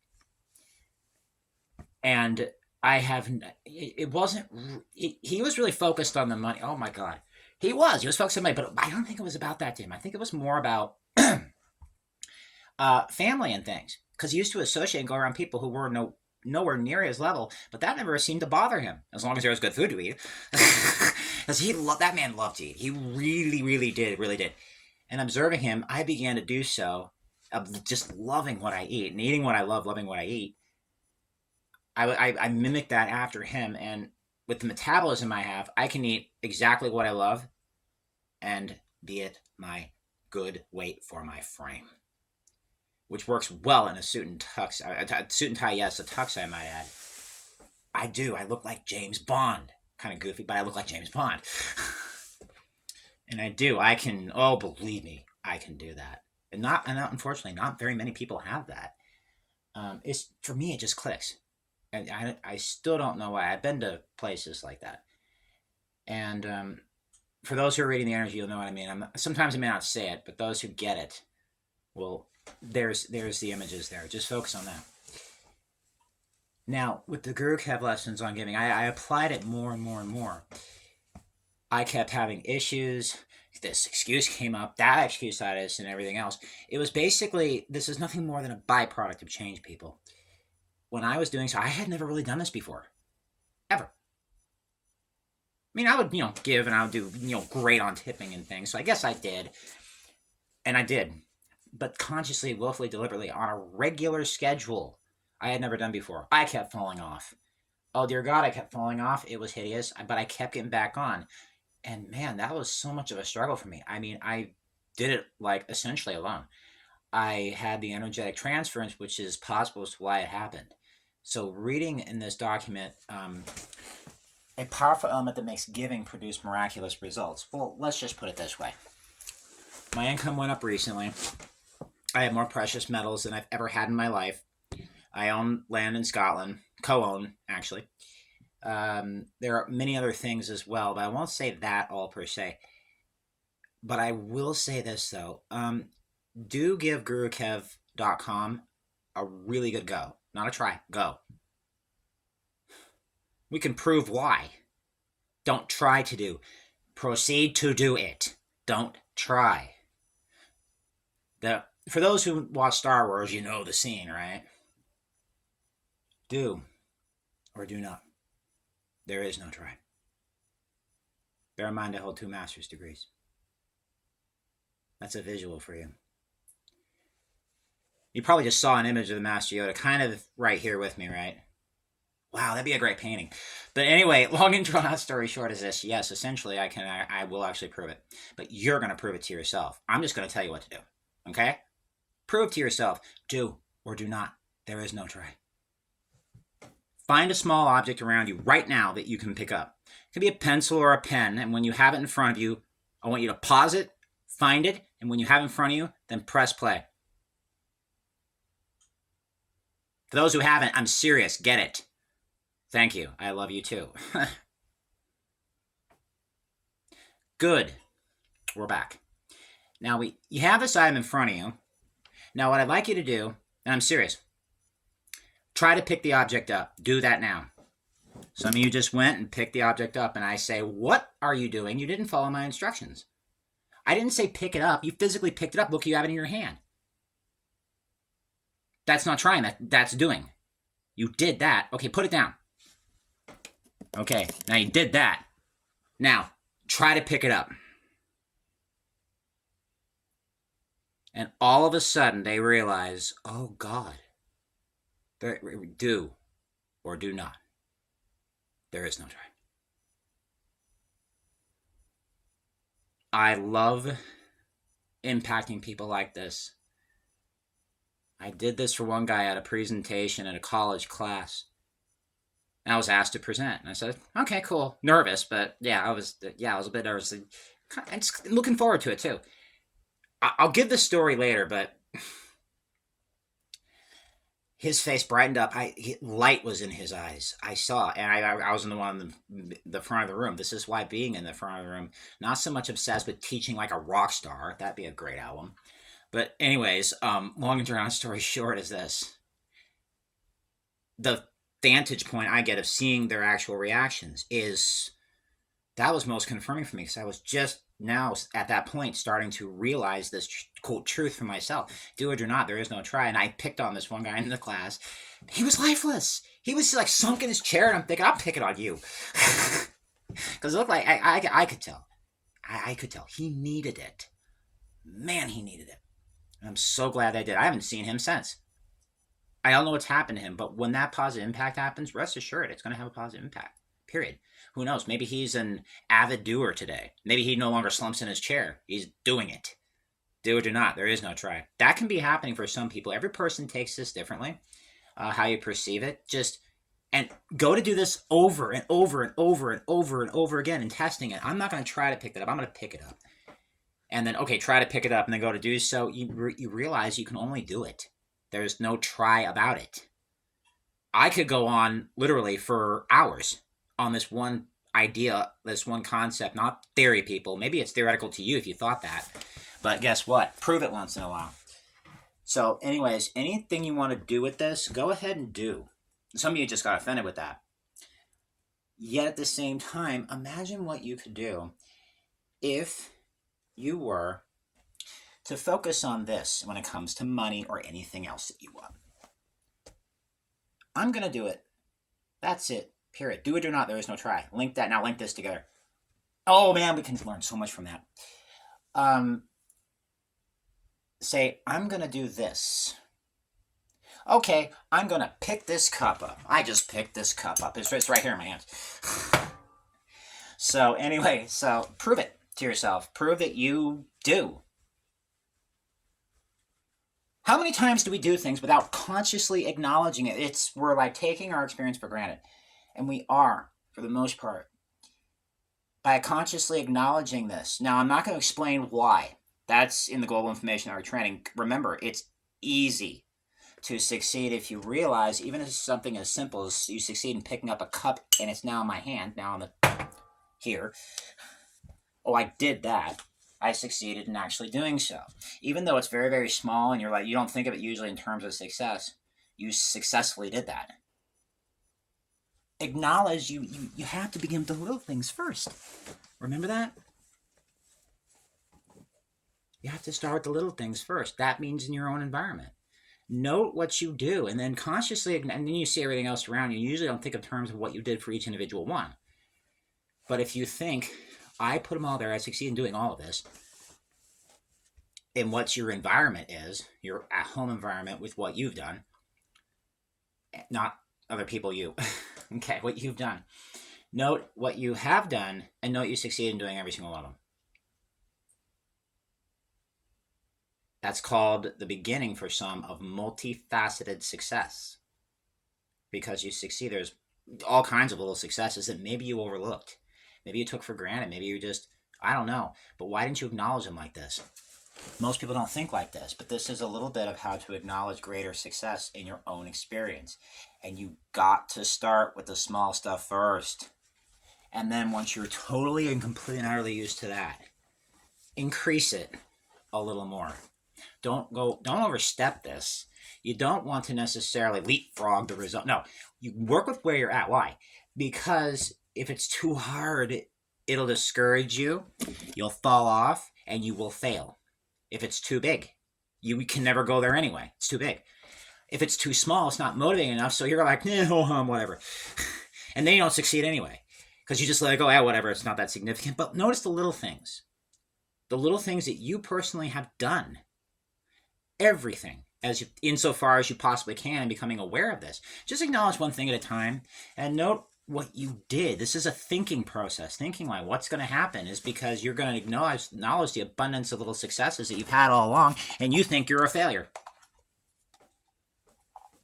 And he was really focused on the money. Oh my God. He was focused on money, but I don't think it was about that to him. I think it was more about family and things. Because he used to associate and go around people who were nowhere near his level, but that never seemed to bother him, as long as there was good food to eat. Because that man loved to eat. He really, really did. And observing him, I began to do so, of just loving what I eat, and eating what I love, loving what I eat. I mimic that after him, and with the metabolism I have, I can eat exactly what I love, and be it my good weight for my frame, which works well in a suit and tux. A suit and tie, yes, a tux I might add. I do. I look like James Bond. Kind of goofy, but I look like James Bond. And I do. I can, believe me, I can do that. And unfortunately, not very many people have that. For me, it just clicks. And I still don't know why. I've been to places like that. And for those who are reading the energy, you'll know what I mean. Sometimes I may not say it, but those who get it will. There's the images there. Just focus on that. Now, with the Guru Kev lessons on giving, I applied it more and more and more. I kept having issues. This excuse came up, that excuse status, and everything else. It was basically, this is nothing more than a byproduct of change, people. When I was doing so, I had never really done this before. Ever. I mean, I would, give, and I would do, great on tipping and things. So I guess I did. And I did. But consciously, willfully, deliberately, on a regular schedule, I had never done before. I kept falling off. Oh, dear God, I kept falling off. It was hideous, but I kept getting back on. And man, that was so much of a struggle for me. I mean, I did it essentially alone. I had the energetic transference, which is possible as to why it happened. So reading in this document, a powerful element that makes giving produce miraculous results. Well, let's just put it this way. My income went up recently. I have more precious metals than I've ever had in my life. I own land in Scotland, co-own, actually. There are many other things as well, but I won't say that all per se. But I will say this though. Do give gurukev.com a really good go. Not a try. Go. We can prove why. Don't try to do. Proceed to do it. Don't try. For those who watch Star Wars, you know the scene, right? Do or do not. There is no try. Bear in mind I hold 2 master's degrees. That's a visual for you. You probably just saw an image of the Master Yoda kind of right here with me, right? Wow, that'd be a great painting. But anyway, long and drawn out story short is this. Yes, essentially I will actually prove it. But you're going to prove it to yourself. I'm just going to tell you what to do. Okay? Prove to yourself. Do or do not. There is no try. Find a small object around you right now that you can pick up. It could be a pencil or a pen, and when you have it in front of you, I want you to pause it, find it, and when you have it in front of you, then press play. For those who haven't, I'm serious. Get it. Thank you. I love you too. Good. We're back. Now, you have this item in front of you. Now, what I'd like you to do, and I'm serious, try to pick the object up. Do that now. Some of you just went and picked the object up, and I say, what are you doing? You didn't follow my instructions. I didn't say pick it up. You physically picked it up. Look, you have it in your hand. That's not trying. That's doing. You did that. Okay, put it down. Okay, now you did that. Now, try to pick it up. And all of a sudden, they realize, oh, God. Do or do not. There is no try. I love impacting people like this. I did this for one guy at a presentation in a college class. And I was asked to present. And I said, okay, cool. Nervous, but I was a bit nervous. And just looking forward to it, too. I'll give the story later, but his face brightened up. Light was in his eyes. I saw, and I was in the front of the room. This is why being in the front of the room, not so much obsessed with teaching like a rock star. That'd be a great album. But anyways, long and drawn story short is this. The vantage point I get of seeing their actual reactions that was most confirming for me, because I was just now at that point starting to realize this quote truth for myself. Do it or not, there is no try. And I picked on this one guy in the class. He was lifeless. He was like sunk in his chair, and I'm thinking, I'm picking on you. Because it looked like I could tell. I could tell. He needed it. Man, he needed it. And I'm so glad I did. I haven't seen him since. I don't know what's happened to him, but when that positive impact happens, rest assured it's going to have a positive impact. Period. Who knows? Maybe he's an avid doer today. Maybe he no longer slumps in his chair. He's doing it. Do it or not. There is no try. That can be happening for some people. Every person takes this differently, how you perceive it. And go to do this over and over and over and over and over again and testing it. I'm not going to try to pick that up. I'm going to pick it up. And then, okay, try to pick it up and then go to do so. You realize you can only do it. There's no try about it. I could go on literally for hours on this one idea, this one concept, not theory, people. Maybe it's theoretical to you if you thought that. But guess what? Prove it once in a while. So anyways, anything you want to do with this, go ahead and do. Some of you just got offended with that. Yet at the same time, imagine what you could do if you were to focus on this when it comes to money or anything else that you want. I'm going to do it. That's it. Period. Do it or not, there is no try. Link that. Now link this together. Oh, man, we can learn so much from that. Say, I'm going to do this. Okay, I'm going to pick this cup up. I just picked this cup up. It's right here in my hands. So anyway, prove it to yourself. Prove that you do. How many times do we do things without consciously acknowledging it? We're like taking our experience for granted. And we are, for the most part, by consciously acknowledging this. Now, I'm not going to explain why. That's in the Global Information Hour training. Remember, it's easy to succeed if you realize, even if it's something as simple as you succeed in picking up a cup and it's now in my hand, now I'm here. Oh, I did that. I succeeded in actually doing so. Even though it's very, very small and you're like, you don't think of it usually in terms of success, you successfully did that. Acknowledge you have to begin with the little things first. Remember that? You have to start with the little things first. That means in your own environment. Note what you do, and then consciously, and then you see everything else around you. You usually don't think in terms of what you did for each individual one. But if you think, I put them all there, I succeed in doing all of this, and what your environment is, your at-home environment with what you've done, not other people, you. Okay, what you've done. Note what you have done, and note you succeed in doing every single one of them. That's called the beginning for some of multifaceted success. Because you succeed, there's all kinds of little successes that maybe you overlooked. Maybe you took for granted. Maybe you just, I don't know. But why didn't you acknowledge them like this? Most people don't think like this, but this is a little bit of how to acknowledge greater success in your own experience. And you got to start with the small stuff first. And then once you're totally and completely and utterly used to that, increase it a little more. Don't overstep this. You don't want to necessarily leapfrog the result. No, you work with where you're at. Why? Because if it's too hard, it'll discourage you. You'll fall off and you will fail. If it's too big, you can never go there anyway. It's too big. If it's too small, it's not motivating enough. So you're like, whatever. And then you don't succeed anyway. Because you just let it go, whatever, it's not that significant. But notice the little things. The little things that you personally have done. Everything, insofar as you possibly can, and becoming aware of this. Just acknowledge one thing at a time and note what you did. This is a thinking process. Thinking like what's going to happen is because you're going to acknowledge the abundance of little successes that you've had all along, and you think you're a failure.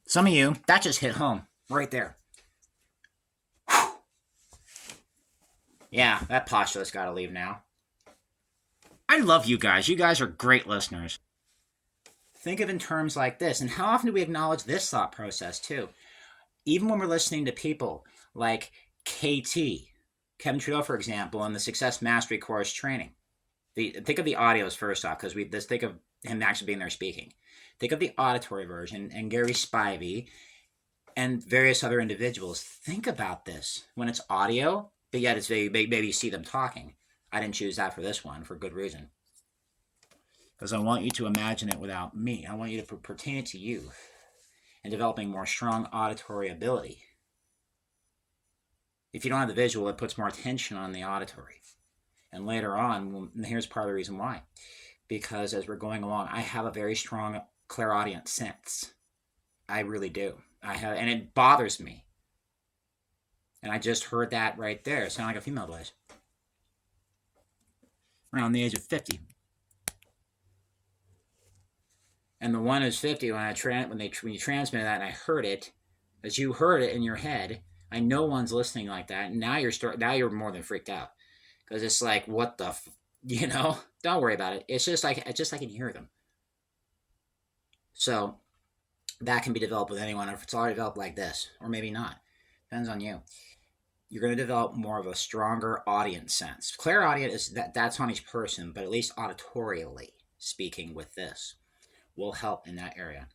Some of you, that just hit home right there. Yeah, that postulate's got to leave now. I love you guys. You guys are great listeners. Think of it in terms like this. And how often do we acknowledge this thought process too? Even when we're listening to people like KT, Kevin Trudeau, for example, in the Success Mastery Course training. Think of the audios first off, because let's think of him actually being there speaking. Think of the auditory version and Gary Spivey and various other individuals. Think about this when it's audio, but yet it's maybe you see them talking. I didn't choose that for this one for good reason. Because I want you to imagine it without me. I want you to pertain it to you and developing more strong auditory ability. If you don't have the visual, it puts more attention on the auditory. And later on, here's part of the reason why. Because as we're going along, I have a very strong clairaudient sense. I really do. And it bothers me. And I just heard that right there. It sounded like a female voice. Around the age of 50. And the one who's 50, when you transmitted that and I heard it, as you heard it in your head, I know one's listening like that. And now you're more than freaked out. Because it's like, what the, don't worry about it. It's just like I can hear them. So that can be developed with anyone, if it's already developed like this, or maybe not. Depends on you. You're going to develop more of a stronger audience sense. Clairaudient is that's on each person, but at least auditorially speaking with this will help in that area.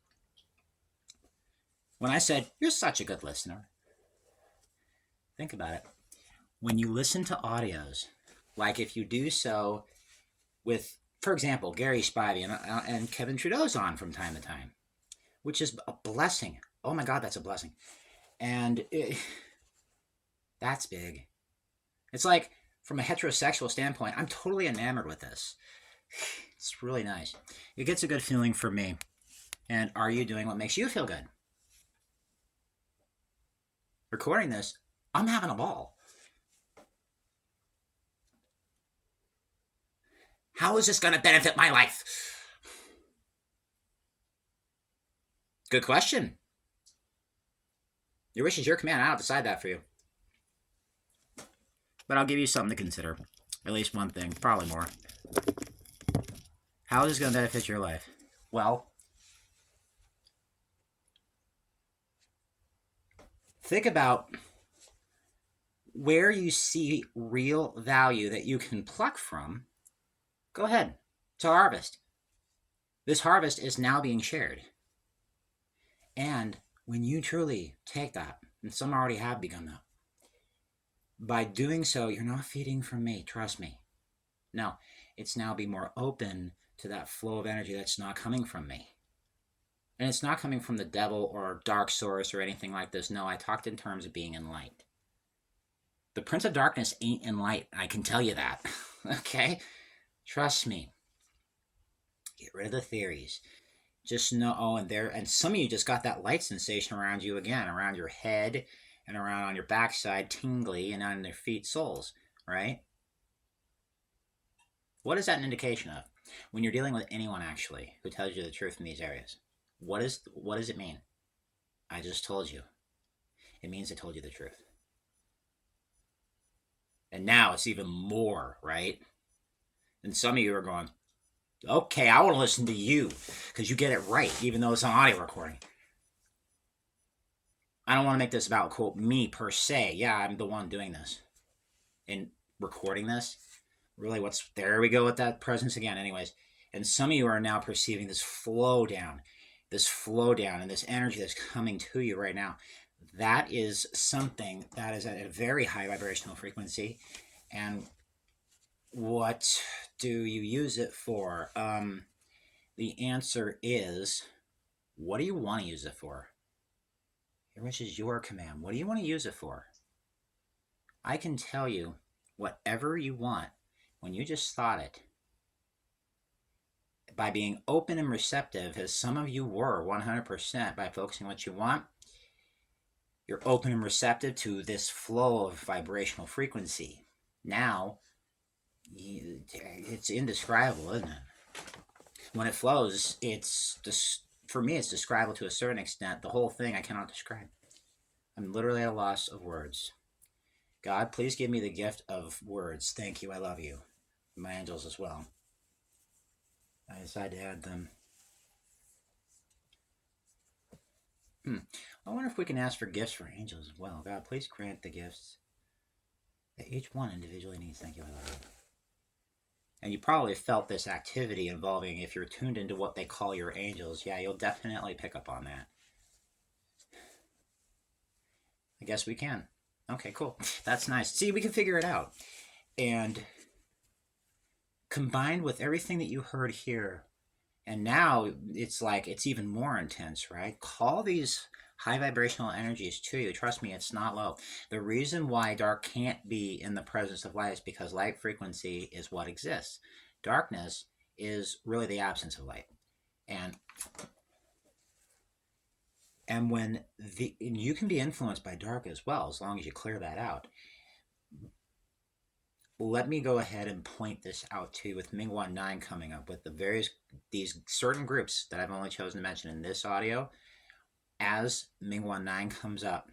When I said, you're such a good listener, think about it. When you listen to audios, like if you do so with, for example, Gary Spivey and Kevin Trudeau's on from time to time, which is a blessing. Oh my God, that's a blessing. And that's big. It's like, from a heterosexual standpoint, I'm totally enamored with this. It's really nice. It gets a good feeling for me. And are you doing what makes you feel good? Recording this, I'm having a ball. How is this going to benefit my life? Good question. Your wish is your command. I don't decide that for you. But I'll give you something to consider. At least one thing. Probably more. How is this going to benefit your life? Well, think about where you see real value that you can pluck from Go ahead. It's a harvest. This harvest is now being shared. And when you truly take that, and some already have begun that, by doing so, you're not feeding from me. Trust me. No, it's now be more open to that flow of energy that's not coming from me. And it's not coming from the devil or dark source or anything like this. No, I talked in terms of being in light. The Prince of Darkness ain't in light. I can tell you that. Okay? Trust me. Get rid of the theories. Just know, and some of you just got that light sensation around you again, around your head and around on your backside, tingly, and on their feet, soles, right? What is that an indication of? When you're dealing with anyone, actually, who tells you the truth in these areas, what does it mean? I just told you. It means I told you the truth. And now it's even more, right? And some of you are going, okay, I want to listen to you because you get it right, even though it's an audio recording. I don't want to make this about, quote, me per se. Yeah, I'm the one doing this and recording this. Really, there we go with that presence again, anyways. And some of you are now perceiving this flow down, and this energy that's coming to you right now. That is something that is at a very high vibrational frequency. And what do you use it for? The answer is, what do you want to use it for? Which is your command. What do you want to use it for? I can tell you whatever you want when you just thought it. By being open and receptive, as some of you were 100% by focusing on what you want, you're open and receptive to this flow of vibrational frequency. Now, it's indescribable, isn't it? When it flows, for me, it's describable to a certain extent. The whole thing I cannot describe. I'm literally at a loss of words. God, please give me the gift of words. Thank you. I love you. My angels as well. I decided to add them. I wonder if we can ask for gifts for angels as well. God, please grant the gifts that each one individually needs. Thank you. I love you. And you probably felt this activity involving, if you're tuned into what they call your angels, yeah, you'll definitely pick up on that. I guess we can. Okay, cool. That's nice. See, we can figure it out. And combined with everything that you heard here, and now it's like it's even more intense, right? Call these high vibrational energies to you. Trust me, it's not low. The reason why dark can't be in the presence of light is because light frequency is what exists. Darkness is really the absence of light. And when you can be influenced by dark as well, as long as you clear that out. Let me go ahead and point this out to you with Ming 9 coming up with these certain groups that I've only chosen to mention in this audio. As Ming 9 comes up,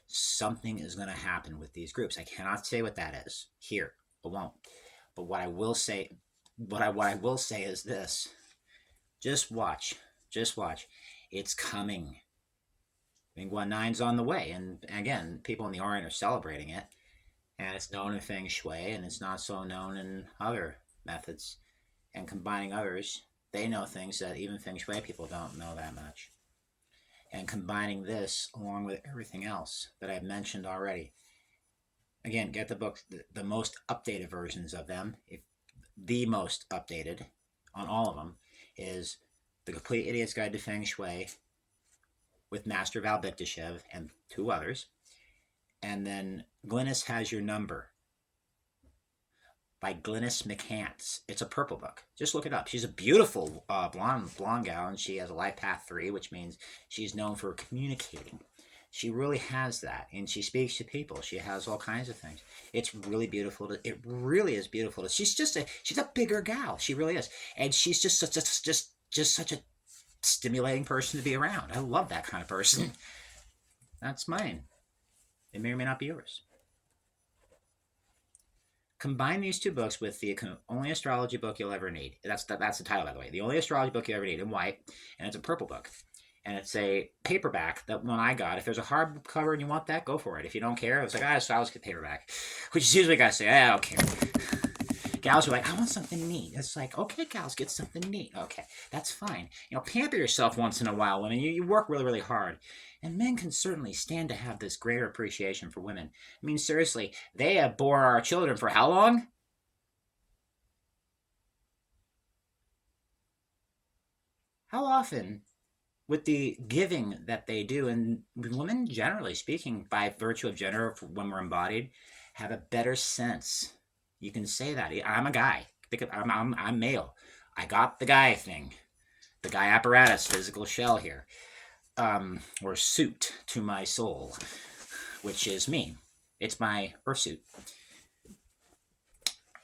something is going to happen with these groups. I cannot say what that is here. I won't. But what I will say is this. Just watch. It's coming. Ming 9's on the way. And again, people in the Orient are celebrating it. And it's known in Feng Shui, and it's not so known in other methods. And combining others, they know things that even Feng Shui people don't know that much. And combining this along with everything else that I've mentioned already. Again, get the book, the most updated versions of them. The most updated on all of them is The Complete Idiot's Guide to Feng Shui with Master Val Biktashev and 2 others. And then Glynis Has Your Number by Glynis McCants. It's a purple book. Just look it up. She's a beautiful blonde gal, and she has a Life Path 3, which means she's known for communicating. She really has that, and she speaks to people. She has all kinds of things. It's really beautiful. It really is beautiful. She's a bigger gal. She really is, and she's just such a stimulating person to be around. I love that kind of person. That's mine. It may or may not be yours. Combine these 2 books with the only astrology book you'll ever need. That's the title, by the way. The only astrology book you ever need in white, and it's a purple book. And it's a paperback, that one I got. If there's a hardcover and you want that, go for it. If you don't care, it's like, I'll just get paperback. Which is usually what I say, I don't care. Gals are like, I want something neat. It's like, okay, gals, get something neat. Okay, that's fine. Pamper yourself once in a while, women. You work really, really hard. And men can certainly stand to have this greater appreciation for women. I mean, seriously, they have bore our children for how long? How often, with the giving that they do, and women, generally speaking, by virtue of gender, when we're embodied, have a better sense. You can say that. I'm a guy. I'm male. I got the guy thing, the guy apparatus, physical shell here, or suit to my soul, which is me. It's my earth suit.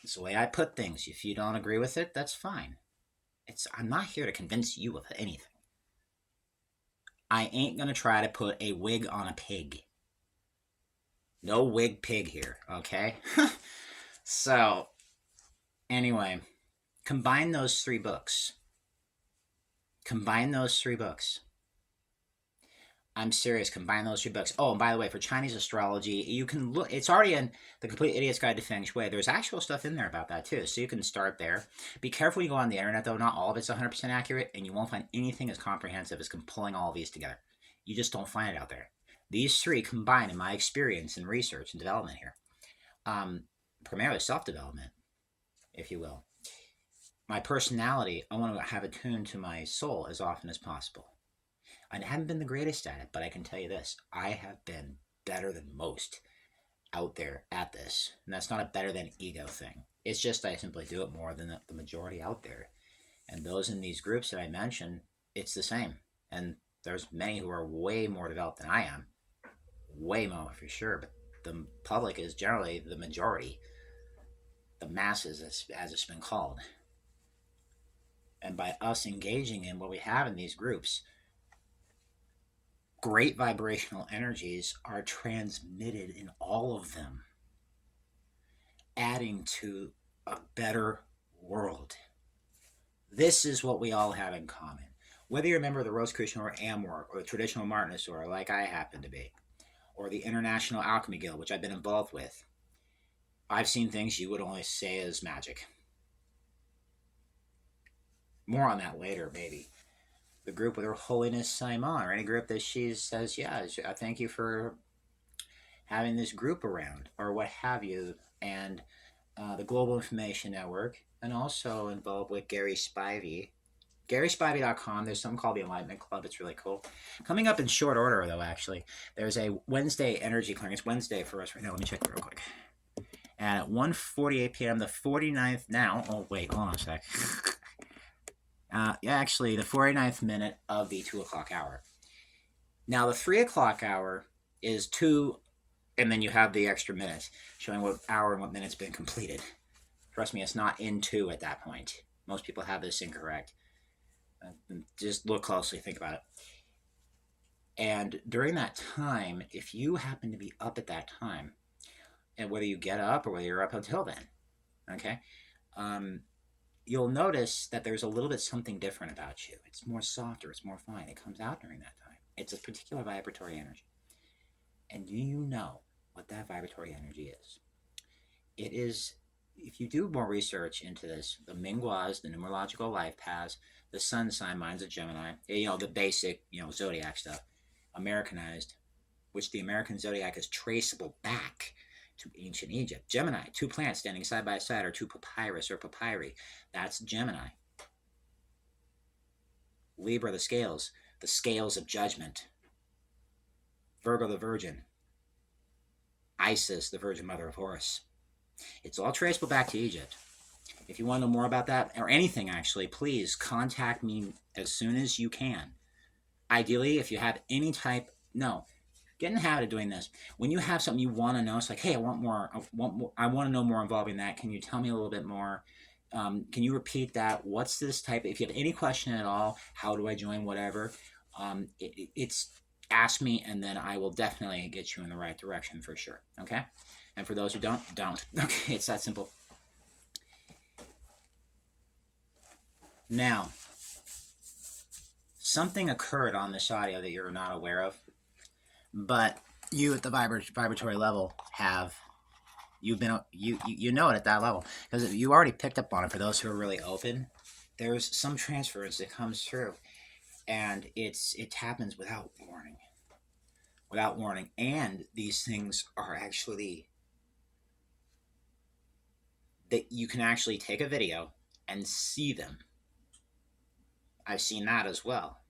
It's the way I put things. If you don't agree with it, that's fine. I'm not here to convince you of anything. I ain't gonna try to put a wig on a pig. No wig pig here, okay? So, anyway, combine those three books. Combine those three books. I'm serious. Combine those three books. Oh, and by the way, for Chinese astrology, you can look. It's already in The Complete Idiot's Guide to Feng Shui. There's actual stuff in there about that too, so you can start there. Be careful when you go on the internet, though. Not all of it's 100% accurate, and you won't find anything as comprehensive as pulling all of these together. You just don't find it out there. These three combine, in my experience in research and development here, primarily self-development, if you will. My personality, I want to have attuned to my soul as often as possible. I haven't been the greatest at it, but I can tell you this. I have been better than most out there at this. And that's not a better than ego thing. It's just I simply do it more than the majority out there. And those in these groups that I mentioned, it's the same. And there's many who are way more developed than I am. Way more for sure. But the public is generally the majority. The masses, as it's been called. And by us engaging in what we have in these groups, great vibrational energies are transmitted in all of them, adding to a better world. This is what we all have in common. Whether you're a member of the Rosicrucian or Amwork or the Traditional Martinosaur, like I happen to be, or the International Alchemy Guild, which I've been involved with, I've seen things you would only say is magic. More on that later, maybe. The group with Her Holiness Simon, or any group that she says, yeah, I thank you for having this group around, or what have you, and the Global Information Network, and also involved with Gary Spivey. GarySpivey.com. There's something called the Enlightenment Club. It's really cool. Coming up in short order, though, actually, there's a Wednesday energy clearing. It's Wednesday for us right now. Let me check it real quick. And at 1:48 p.m., the 49th now. Oh, wait, hold on a sec. Actually, the 49th minute of the 2 o'clock hour. Now, the 3 o'clock hour is 2, and then you have the extra minutes showing what hour and what minute's been completed. Trust me, it's not in 2 at that point. Most people have this incorrect. Just look closely, think about it. And during that time, if you happen to be up at that time, and whether you get up or whether you're up until then, okay, you'll notice that there's a little bit something different about you. It's more softer, it's more fine. It comes out during that time. It's a particular vibratory energy. And do you know what that vibratory energy is? It is, if you do more research into this, the Minghuas, the numerological life paths, the sun sign minds of Gemini, the basic, zodiac stuff, Americanized, which the American zodiac is traceable back to ancient Egypt. Gemini, 2 planets standing side by side, or 2 papyrus or papyri. That's Gemini. Libra, the scales of judgment. Virgo, the virgin. Isis, the virgin mother of Horus. It's all traceable back to Egypt. If you want to know more about that, or anything actually, please contact me as soon as you can. Ideally, if you have any type, get in the habit of doing this. When you have something you want to know, it's like, hey, I want more. I want to know more involving that. Can you tell me a little bit more? Can you repeat that? What's this type? If you have any question at all, how do I join? Whatever. It's ask me, and then I will definitely get you in the right direction for sure. Okay. And for those who don't. Okay, it's that simple. Now, something occurred on this audio that you're not aware of, but you at the vibratory level have You know it at that level because you already picked up on it. For those who are really open, there's some transference that comes through, and it happens without warning, and these things are actually that you can actually take a video and see them. I've seen that as well.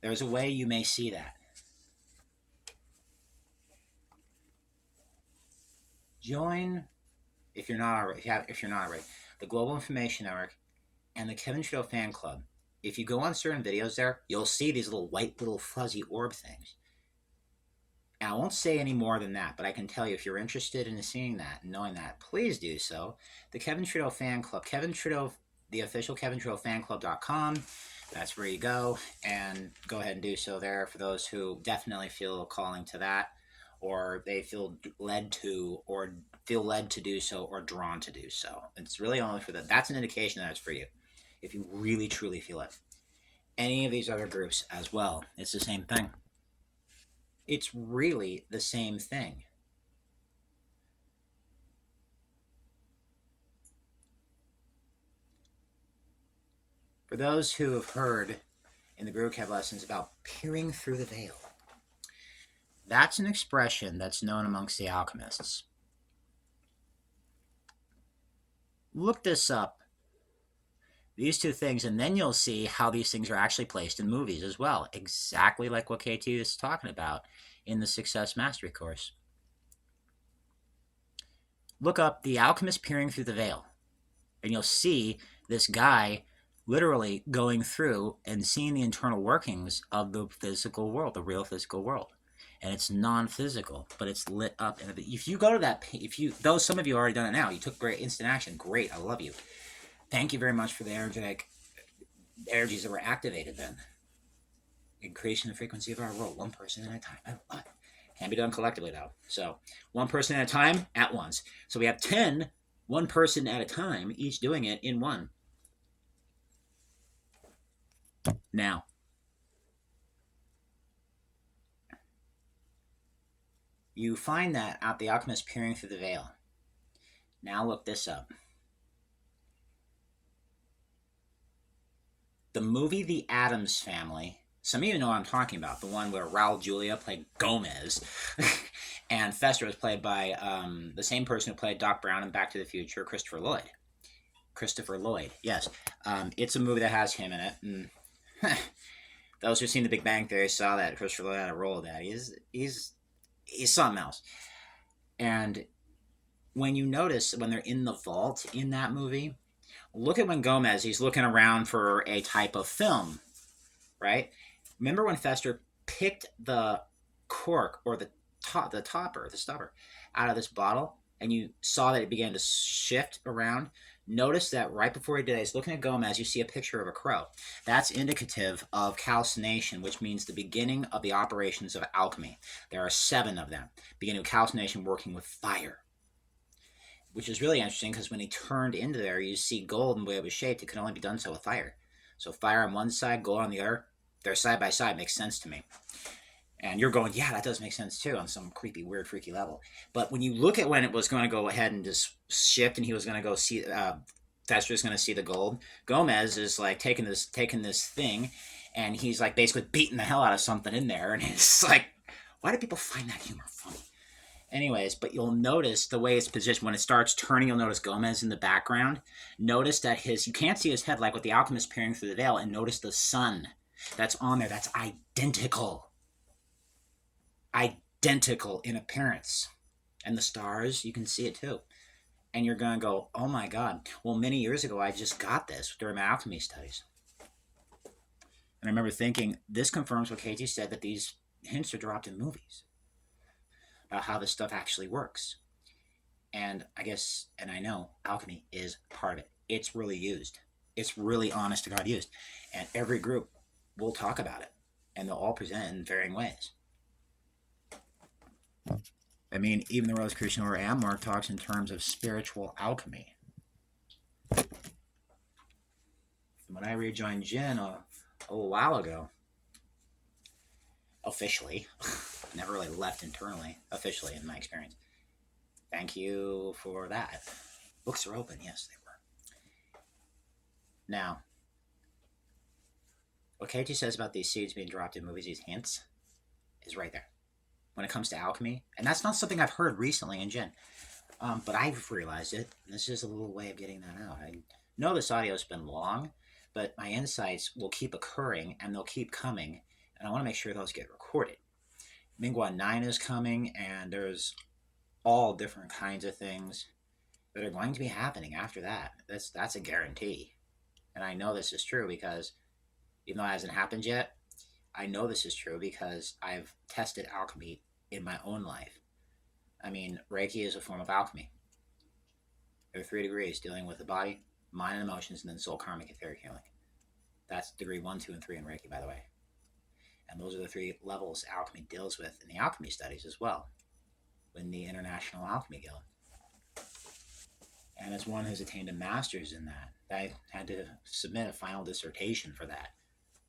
There's a way you may see that. Join if you're not already. If you're not already, the Global Information Network and the Kevin Trudeau Fan Club. If you go on certain videos there, you'll see these little fuzzy orb things. And I won't say any more than that, but I can tell you if you're interested in seeing that and knowing that, please do so. The Kevin Trudeau Fan Club, Kevin Trudeau, the official Kevin Trudeau Fanclub.com. That's where you go, and go ahead and do so there for those who definitely feel a calling to that, or they feel led to do so, or drawn to do so. It's really only for that. That's an indication that it's for you, if you really truly feel it. Any of these other groups as well, it's the same thing. It's really the same thing. For those who have heard in the Guru Kev lessons about peering through the veil, that's an expression that's known amongst the alchemists. Look this up, these two things, and then you'll see how these things are actually placed in movies as well, exactly like what KT is talking about in the Success Mastery course. Look up The Alchemist Peering Through the Veil, and you'll see this guy literally going through and seeing the internal workings of the physical world, the real physical world. And it's non-physical, but it's lit up. And if you go to that, though some of you already done it now, you took great instant action. Great, I love you. Thank you very much for the energetic energies that were activated then. Increasing the frequency of our world, one person at a time. I love it. Can be done collectively though. So one person at a time at once. So we have 10, one person at a time, each doing it in one. Now, you find that at The Alchemist Peering Through the Veil. Now look this up. The movie The Addams Family, some of you know what I'm talking about, the one where Raul Julia played Gomez, and Fester was played by the same person who played Doc Brown in Back to the Future, Christopher Lloyd. Christopher Lloyd, yes. It's a movie that has him in it, and those who've seen The Big Bang Theory saw that Christopher Lloyd had a role of that. He's something else. And when you notice when they're in the vault in that movie, look at when Gomez, he's looking around for a type of film, right? Remember when Fester picked the cork or the stopper out of this bottle, and you saw that it began to shift around? Notice that right before he did that, he's looking at Gomez, you see a picture of a crow. That's indicative of calcination, which means the beginning of the operations of alchemy. There are 7 of them. Beginning with calcination, working with fire. Which is really interesting because when he turned into there, you see gold and the way it was shaped, it could only be done so with fire. So fire on one side, gold on the other, they're side by side, makes sense to me. And you're going, yeah, that does make sense too on some creepy, weird, freaky level. But when you look at when it was going to go ahead and just shift and he was going to go see, Fester's going to see the gold, Gomez is like taking this thing and he's like basically beating the hell out of something in there. And it's like, why do people find that humor funny? Anyways, but you'll notice the way it's positioned. When it starts turning, you'll notice Gomez in the background. Notice that you can't see his head like with the alchemist peering through the veil, and notice the sun that's on there. That's identical. Identical in appearance. And the stars, you can see it too. And you're going to go, oh my God. Well, many years ago, I just got this during my alchemy studies. And I remember thinking, this confirms what KT said, that these hints are dropped in movies about how this stuff actually works. And I guess, and I know, alchemy is part of it. It's really used. It's really honest to God used. And every group will talk about it. And they'll all present it in varying ways. I mean, even the Rosicrucian Order Amor talks in terms of spiritual alchemy. When I rejoined Jin a little while ago, officially, never really left internally, officially in my experience. Thank you for that. Books are open. Yes, they were. Now, what KT says about these seeds being dropped in movies, these hints, is right there. When it comes to alchemy, and that's not something I've heard recently in Jinn, but I've realized it. This is a little way of getting that out. I know this audio's been long, but my insights will keep occurring and they'll keep coming, and I want to make sure those get recorded. Mingguan 9 is coming, and there's all different kinds of things that are going to be happening after that. That's a guarantee. And I know this is true because, even though it hasn't happened yet, I know this is true because I've tested alchemy in my own life. I mean, Reiki is a form of alchemy. There are 3 degrees dealing with the body, mind and emotions, and then soul, karmic, etheric healing. That's degree 1, 2, and 3 in Reiki, by the way. And those are the 3 levels alchemy deals with in the alchemy studies as well, in the International Alchemy Guild. And as one who's attained a master's in that, I had to submit a final dissertation for that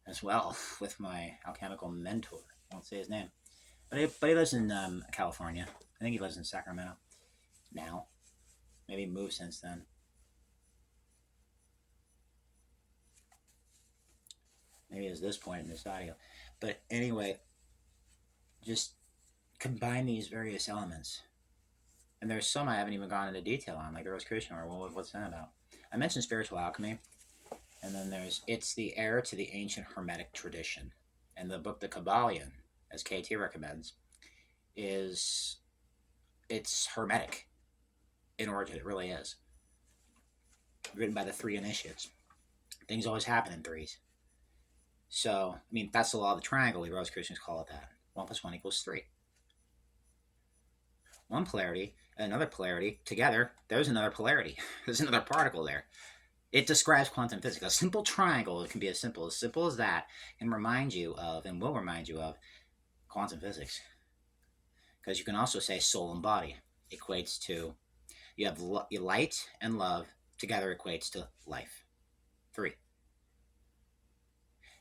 as well with my alchemical mentor. I won't say his name. But he lives in California. I think he lives in Sacramento now. Maybe he moved since then. Maybe it's this point in this audio. But anyway, just combine these various elements. And there's some I haven't even gone into detail on, like the Rosicrucian, or what's that about? I mentioned spiritual alchemy. And then it's the heir to the ancient Hermetic tradition. And the book, The Kybalion, as KT recommends, it's Hermetic in origin. It really is. Written by the 3 initiates. Things always happen in threes. So, I mean, that's the law of the triangle. We Rosicrucians call it that. 1 + 1 = 3. One polarity and another polarity together, there's another polarity. There's another particle there. It describes quantum physics. A simple triangle, it can be as simple as that, can remind you of, and will remind you of, quantum physics. Because you can also say soul and body equates to, you have light and love together equates to life. 3.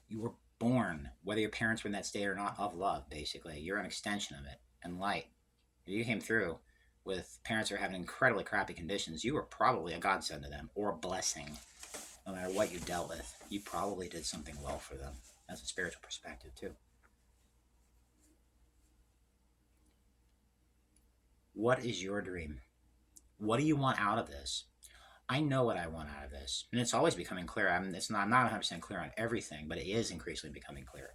You were born, whether your parents were in that state or not, of love, basically. You're an extension of it. And light. If you came through with parents who are having incredibly crappy conditions, you were probably a godsend to them, or a blessing. No matter what you dealt with, you probably did something well for them. That's a spiritual perspective, too. What is your dream? What do you want out of this? I know what I want out of this. And it's always becoming clear. I'm not 100% clear on everything, but it is increasingly becoming clear.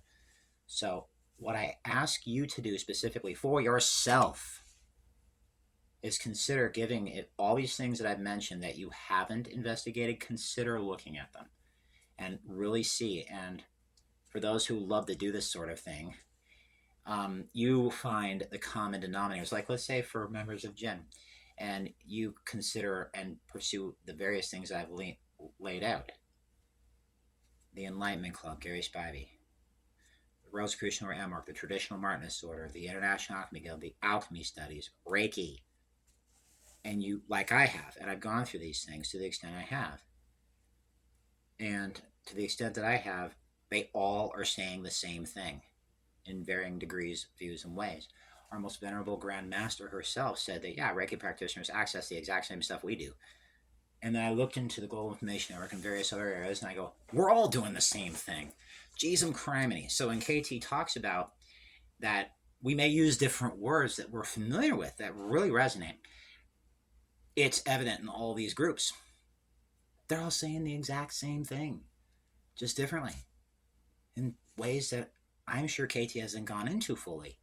So what I ask you to do specifically for yourself is consider giving it all these things that I've mentioned that you haven't investigated, consider looking at them and really see. And for those who love to do this sort of thing, you find the common denominators. Like, let's say for members of Jinn, and you consider and pursue the various things I've laid out. The Enlightenment Club, Gary Spivey. The Rosicrucian or Amark, the Traditional Martinist Order, the International Alchemy Guild, the Alchemy Studies, Reiki. And you, like I have, and I've gone through these things to the extent I have. And to the extent that I have, they all are saying the same thing in varying degrees, views, and ways. Our most venerable Grand Master herself said that, yeah, Reiki practitioners access the exact same stuff we do. And then I looked into the Global Information Network and various other areas, and I go, we're all doing the same thing. Jesus criminy. So when KT talks about that, we may use different words that we're familiar with that really resonate. It's evident in all these groups. They're all saying the exact same thing, just differently, in ways that I'm sure KT hasn't gone into fully.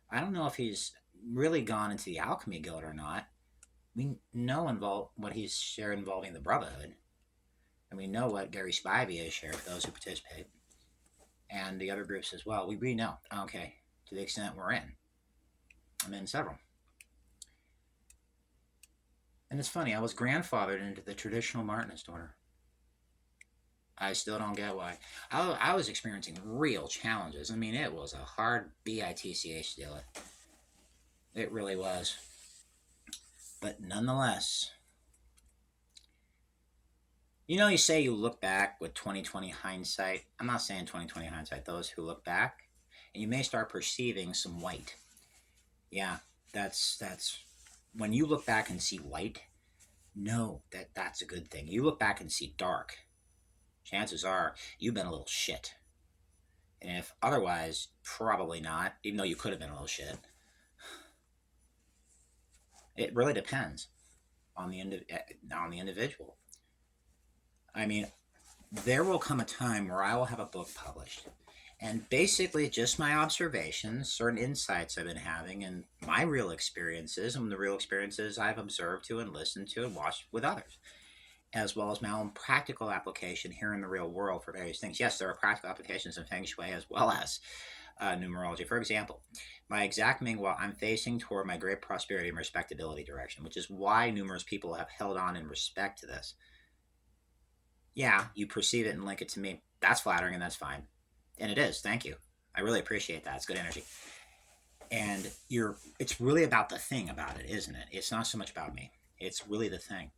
I don't know if he's really gone into the Alchemy Guild or not. We know what he's shared involving the Brotherhood. And we know what Gary Spivey has shared for those who participate. And the other groups as well. We know. Okay, to the extent we're in. I'm in several. And it's funny, I was grandfathered into the Traditional Martinist Order. I still don't get why. I was experiencing real challenges. I mean, it was a hard bitch to deal with. It really was. But nonetheless, you say you look back with 2020 hindsight. I'm not saying 2020 hindsight. Those who look back, and you may start perceiving some white. Yeah, that's when you look back and see light, know that that's a good thing. You look back and see dark, chances are you've been a little shit. And if otherwise, probably not, even though you could have been a little shit. It really depends on on the individual. I mean, there will come a time where I will have a book published. And basically, just my observations, certain insights I've been having, and my real experiences, and the real experiences I've observed to and listened to and watched with others, as well as my own practical application here in the real world for various things. Yes, there are practical applications in Feng Shui as well as numerology. For example, my exact Mingwa, I'm facing toward my great prosperity and respectability direction, which is why numerous people have held on in respect to this. Yeah, you perceive it and link it to me. That's flattering and that's fine. And it is. Thank you. I really appreciate that. It's good energy. And it's really about the thing about it, isn't it? It's not so much about me. It's really the thing.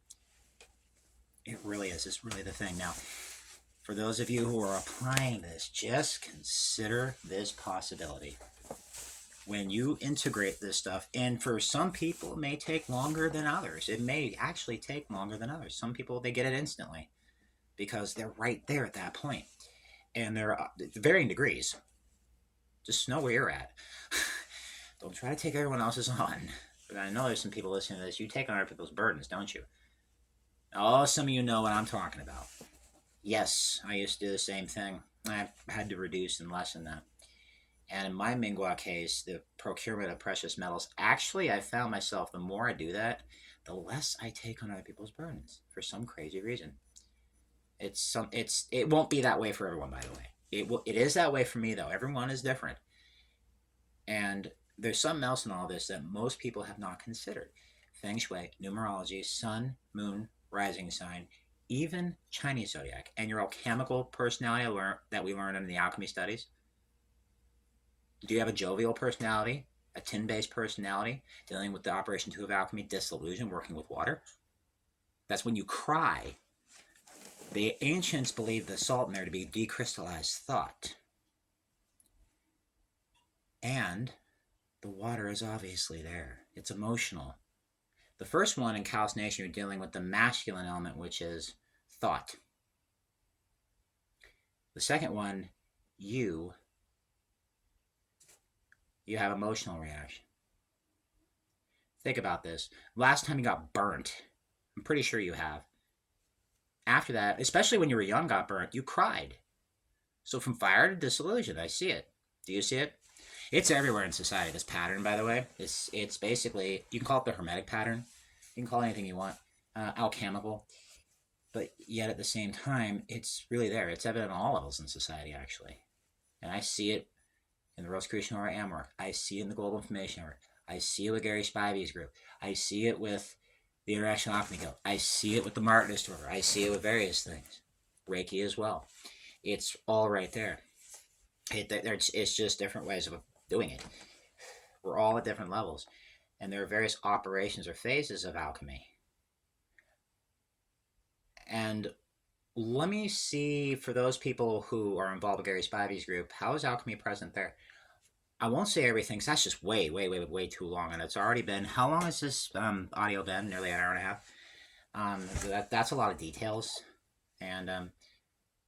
It really is. It's really the thing. Now, for those of you who are applying this, just consider this possibility. When you integrate this stuff, and for some people, it may take longer than others. It may actually take longer than others. Some people, they get it instantly because they're right there at that point. And they're varying degrees. Just know where you're at. Don't try to take everyone else's on. But I know there's some people listening to this. You take on other people's burdens, don't you? Oh, some of you know what I'm talking about. Yes, I used to do the same thing. I had to reduce and lessen that. And in my Mingwa case, the procurement of precious metals, actually, I found myself, the more I do that, the less I take on other people's burdens for some crazy reason. It won't be that way for everyone, by the way. It is that way for me, though. Everyone is different. And there's something else in all this that most people have not considered. Feng Shui, numerology, sun, moon, rising sign, even Chinese zodiac, and your alchemical personality that we learned in the alchemy studies. Do you have a jovial personality, a tin-based personality, dealing with the operation 2 of alchemy, disillusion, working with water? That's when you cry. The ancients believed the salt in there to be decrystallized thought. And the water is obviously there. It's emotional. The first one in calcination, you're dealing with the masculine element, which is thought. The second one, you have emotional reaction. Think about this. Last time you got burnt, I'm pretty sure you have. After that, especially when you were young, got burnt, you cried. So from fire to disillusion, I see it. Do you see it? It's everywhere in society, this pattern, by the way. It's basically, you can call it the Hermetic pattern. You can call it anything you want. Alchemical. But yet at the same time, it's really there. It's evident on all levels in society, actually. And I see it in the Rosicrucian Aura AM work. I see it in the Global Information Work. I see it with Gary Spivey's group. I see it with the International Alchemy Guild. I see it with the Martinist Order. I see it with various things. Reiki as well. It's all right there. It's just different ways of doing it. We're all at different levels. And there are various operations or phases of alchemy. And let me see, for those people who are involved with Gary Spivey's group, how is alchemy present there? I won't say everything, because that's just way too long. And it's already been, how long has this audio been? Nearly an hour and a half. That's a lot of details. And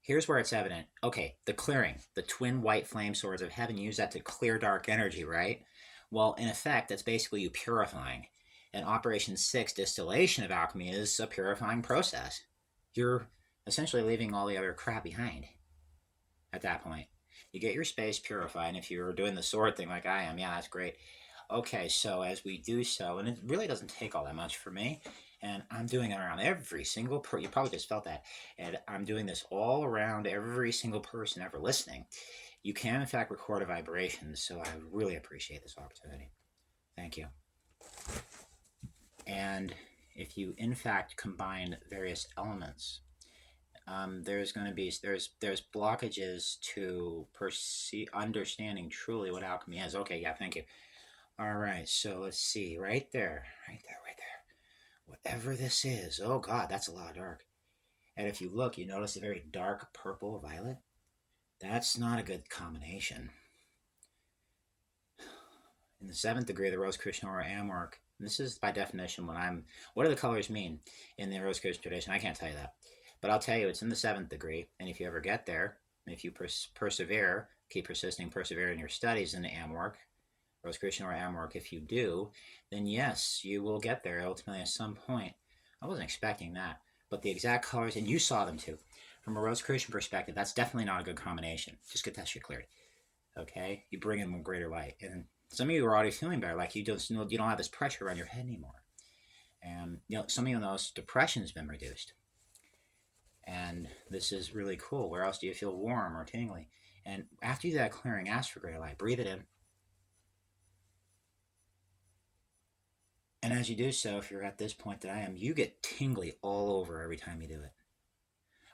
here's where it's evident. Okay, the clearing, the twin white flame swords of heaven, use that to clear dark energy, right? Well, in effect, that's basically you purifying. And Operation 6, distillation of alchemy, is a purifying process. You're essentially leaving all the other crap behind at that point. You get your space purified, and if you're doing the sword thing like I am, yeah, that's great. Okay, so as we do so, and it really doesn't take all that much for me, and I'm doing it around every single you probably just felt that, and I'm doing this all around every single person ever listening. You can, in fact, record a vibration, so I really appreciate this opportunity. Thank you. And if you, in fact, combine various elements, there's going to be there's blockages to understanding truly what alchemy is. Okay, yeah, thank you. All right, so let's see, right there. Whatever this is, oh God, that's a lot dark. And if you look, you notice a very dark purple violet. That's not a good combination. In the 7th degree of the Rosicrucian Aura AM work, This is by definition what do the colors mean in the Rosicrucian tradition? I can't tell you that. But I'll tell you it's in the 7th degree. And if you ever get there, if you persevere, keep persisting, persevere in your studies in the Amwork, Rosicrucian or Amwork, if you do, then yes, you will get there ultimately at some point. I wasn't expecting that. But the exact colors, and you saw them too. From a Rosicrucian perspective, that's definitely not a good combination. Just get that shit cleared. Okay? You bring in greater light. And some of you are already feeling better, like you don't have this pressure on your head anymore. And some of you know depression's been reduced. And this is really cool. Where else do you feel warm or tingly? And after you do that clearing, ask for greater light. Breathe it in. And as you do so, if you're at this point that I am, you get tingly all over every time you do it.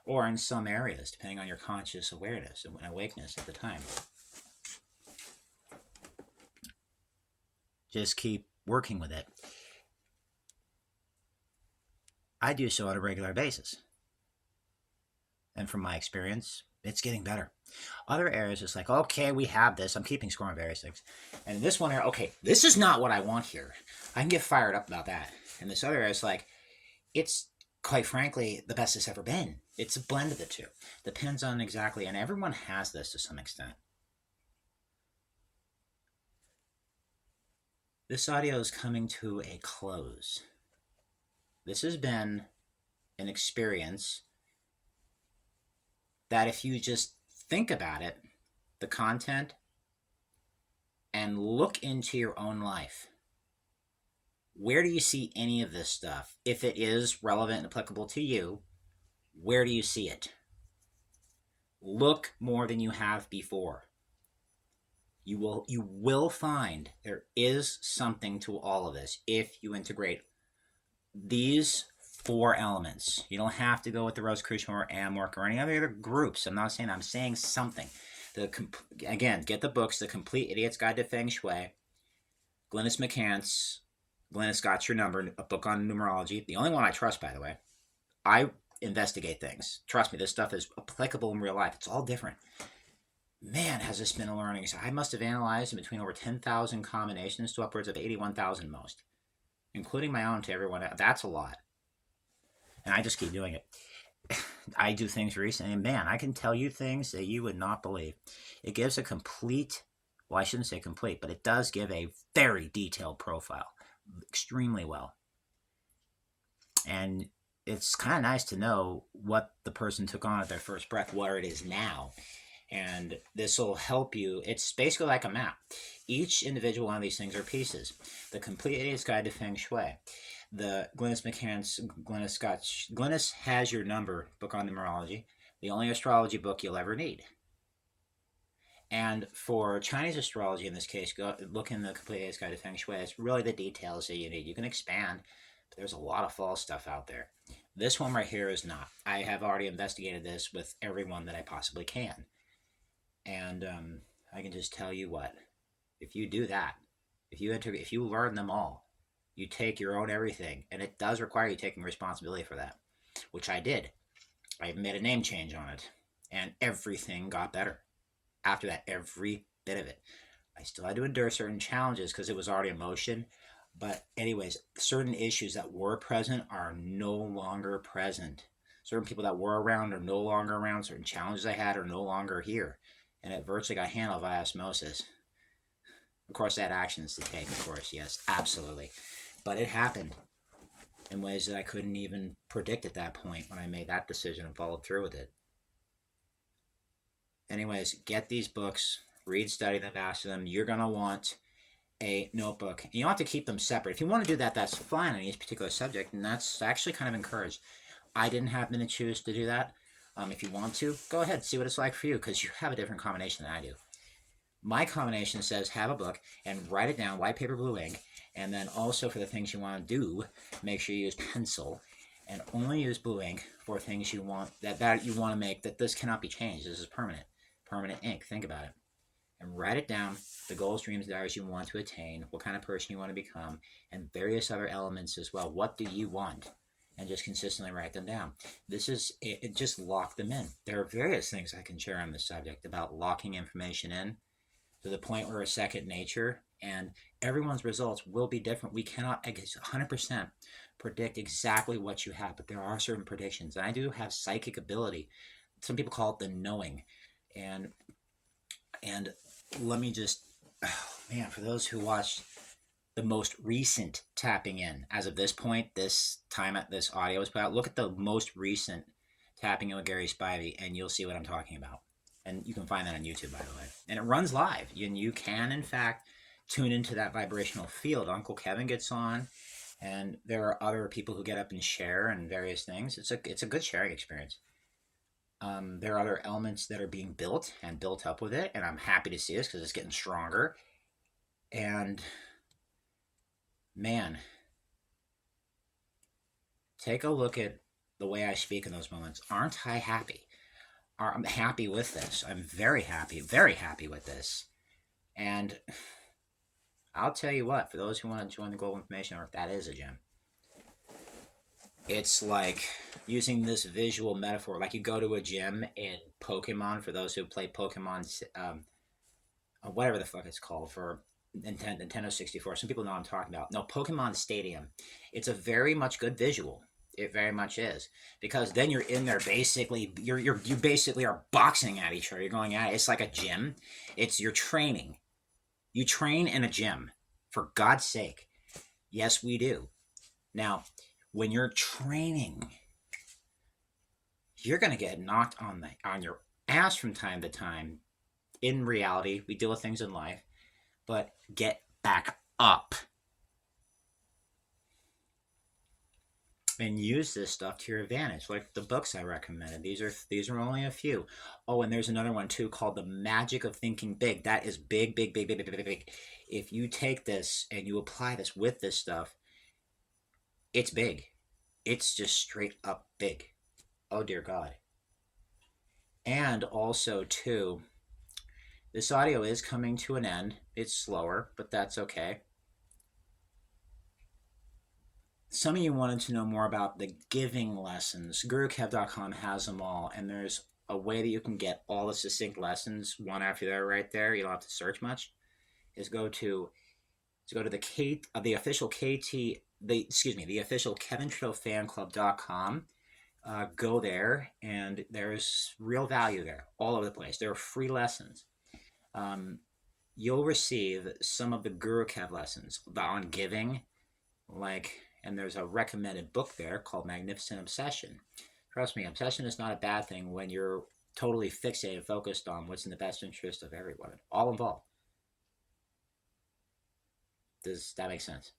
Or in some areas, depending on your conscious awareness and awakeness at the time. Just keep working with it. I do so on a regular basis. And from my experience, it's getting better. Other areas, it's like, okay, we have this. I'm keeping score on various things. And this one here, okay, this is not what I want here. I can get fired up about that. And this other area is like, it's quite frankly the best it's ever been. It's a blend of the two. Depends on exactly, and everyone has this to some extent. This audio is coming to a close. This has been an experience that if you just think about it, the content, and look into your own life, where do you see any of this stuff? If it is relevant and applicable to you, where do you see it? Look more than you have before. You will find there is something to all of this if you integrate these 4 elements. You don't have to go with the Rosicrucian or Amwork or any other groups. I'm not saying, I'm saying something. Again, get the books, The Complete Idiot's Guide to Feng Shui, Glynis McCants, Glynis Got Your Number, a book on numerology. The only one I trust, by the way. I investigate things. Trust me, this stuff is applicable in real life. It's all different. Man, has this been a learning. I must have analyzed in between over 10,000 combinations to upwards of 81,000 most, including my own to everyone else. That's a lot. And I just keep doing it. I do things recently, and man, I can tell you things that you would not believe. It gives a complete, well, I shouldn't say complete, but it does give a very detailed profile, extremely well. And it's kind of nice to know what the person took on at their first breath, where it is now. And this will help you. It's basically like a map. Each individual one of these things are pieces. The Complete Idiot's Guide to Feng Shui. The Glynis McCants, Glynis Has Your Number book on numerology. The only astrology book you'll ever need. And for Chinese astrology, in this case, go look in the Complete Idiot's Guide to Feng Shui. It's really the details that you need. You can expand, but there's a lot of false stuff out there. This one right here is not. I have already investigated this with everyone that I possibly can. And I can just tell you what, if you do that, if you learn them all, you take your own everything, and it does require you taking responsibility for that, which I did. I made a name change on it, and everything got better. After that, every bit of it. I still had to endure certain challenges because it was already in motion. But anyways, certain issues that were present are no longer present. Certain people that were around are no longer around. Certain challenges I had are no longer here. And it virtually got handled via osmosis. Of course, I had actions to take, of course, yes, absolutely. But it happened in ways that I couldn't even predict at that point when I made that decision and followed through with it. Anyways, get these books, read, study them, master them. You're going to want a notebook. And you don't have to keep them separate. If you want to do that, that's fine on each particular subject, and that's actually kind of encouraged. I didn't happen to choose to do that. If you want to, go ahead, see what it's like for you, because you have a different combination than I do. My combination says have a book and write it down, white paper, blue ink, and then also for the things you want to do, make sure you use pencil and only use blue ink for things you want that you want to make, that this cannot be changed. This is permanent ink. Think about it. And write it down, the goals, dreams, desires you want to attain, what kind of person you want to become, and various other elements as well. What do you want? And just consistently write them down. This is it. Just lock them in. There are various things I can share on this subject about locking information in to the point where it's second nature, and Everyone's results will be different. We cannot 100% predict exactly what you have, but there are certain predictions. And I do have psychic ability. Some people call it the knowing. And and let me just, oh man, for those who watched the most recent tapping in, as of this point, this time at this audio was put out, look at the most recent tapping in with Gary Spivey, and you'll see what I'm talking about. And you can find that on YouTube, by the way. And it runs live. And you can, in fact, tune into that vibrational field. Uncle Kevin gets on, and there are other people who get up and share and various things. It's a good sharing experience. There are other elements that are being built and built up with it, and I'm happy to see this because it's getting stronger. And man, take a look at the way I speak in those moments. Aren't I happy? I'm happy with this. I'm very happy with this. And I'll tell you what, for those who want to join the Global Information Network, that is a gem. It's like using this visual metaphor, like you go to a gym in Pokemon, for those who play Pokemon, whatever the fuck it's called, for Nintendo 64. Some people know what I'm talking about. No, Pokemon Stadium. It's a very much good visual. It very much is, because then you're in there basically. You basically are boxing at each other. You're going at it. It's like a gym. You're training. You train in a gym, for God's sake. Yes, we do. Now, when you're training, you're gonna get knocked on your ass from time to time. In reality, we deal with things in life, but get back up and use this stuff to your advantage. Like the books I recommended, these are only a few. Oh, and there's another one too called The Magic of Thinking Big. That is big, big, big, big, big, big, big. If you take this and you apply this with this stuff, it's big. It's just straight up big. Oh dear God. And also too, this audio is coming to an end. It's slower, but that's okay. Some of you wanted to know more about the giving lessons. GuruKev.com has them all, and there's a way that you can get all the succinct lessons one after the other right there. You don't have to search much. Is go to the official the official KevinTrudeauFanClub.com. Go there, and there's real value there, all over the place. There are free lessons. You'll receive some of the Guru Kev lessons on giving, and there's a recommended book there called Magnificent Obsession. Trust me, obsession is not a bad thing when you're totally fixated, focused on what's in the best interest of everyone, all involved. Does that make sense?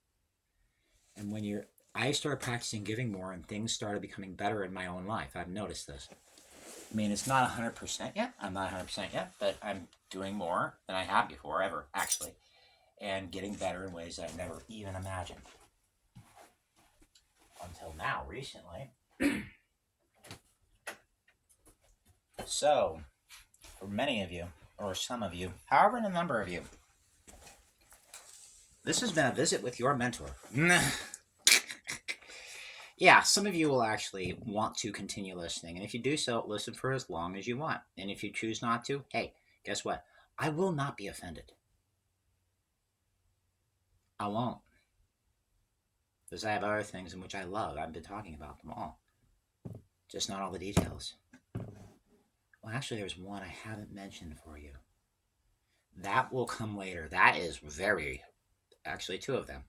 And I started practicing giving more, and things started becoming better in my own life. I've noticed this. I mean, it's not 100% yet. I'm not 100% yet, but I'm doing more than I have before, ever, actually. And getting better in ways that I never even imagined. Until now, recently. So, for many of you, or some of you, however the number of you, this has been a visit with your mentor. Yeah, some of you will actually want to continue listening, and if you do so, listen for as long as you want. And if you choose not to, hey, guess what? I will not be offended. I won't. Because I have other things in which I love. I've been talking about them all. Just not all the details. Well, actually, there's one I haven't mentioned for you. That will come later. That is actually two of them.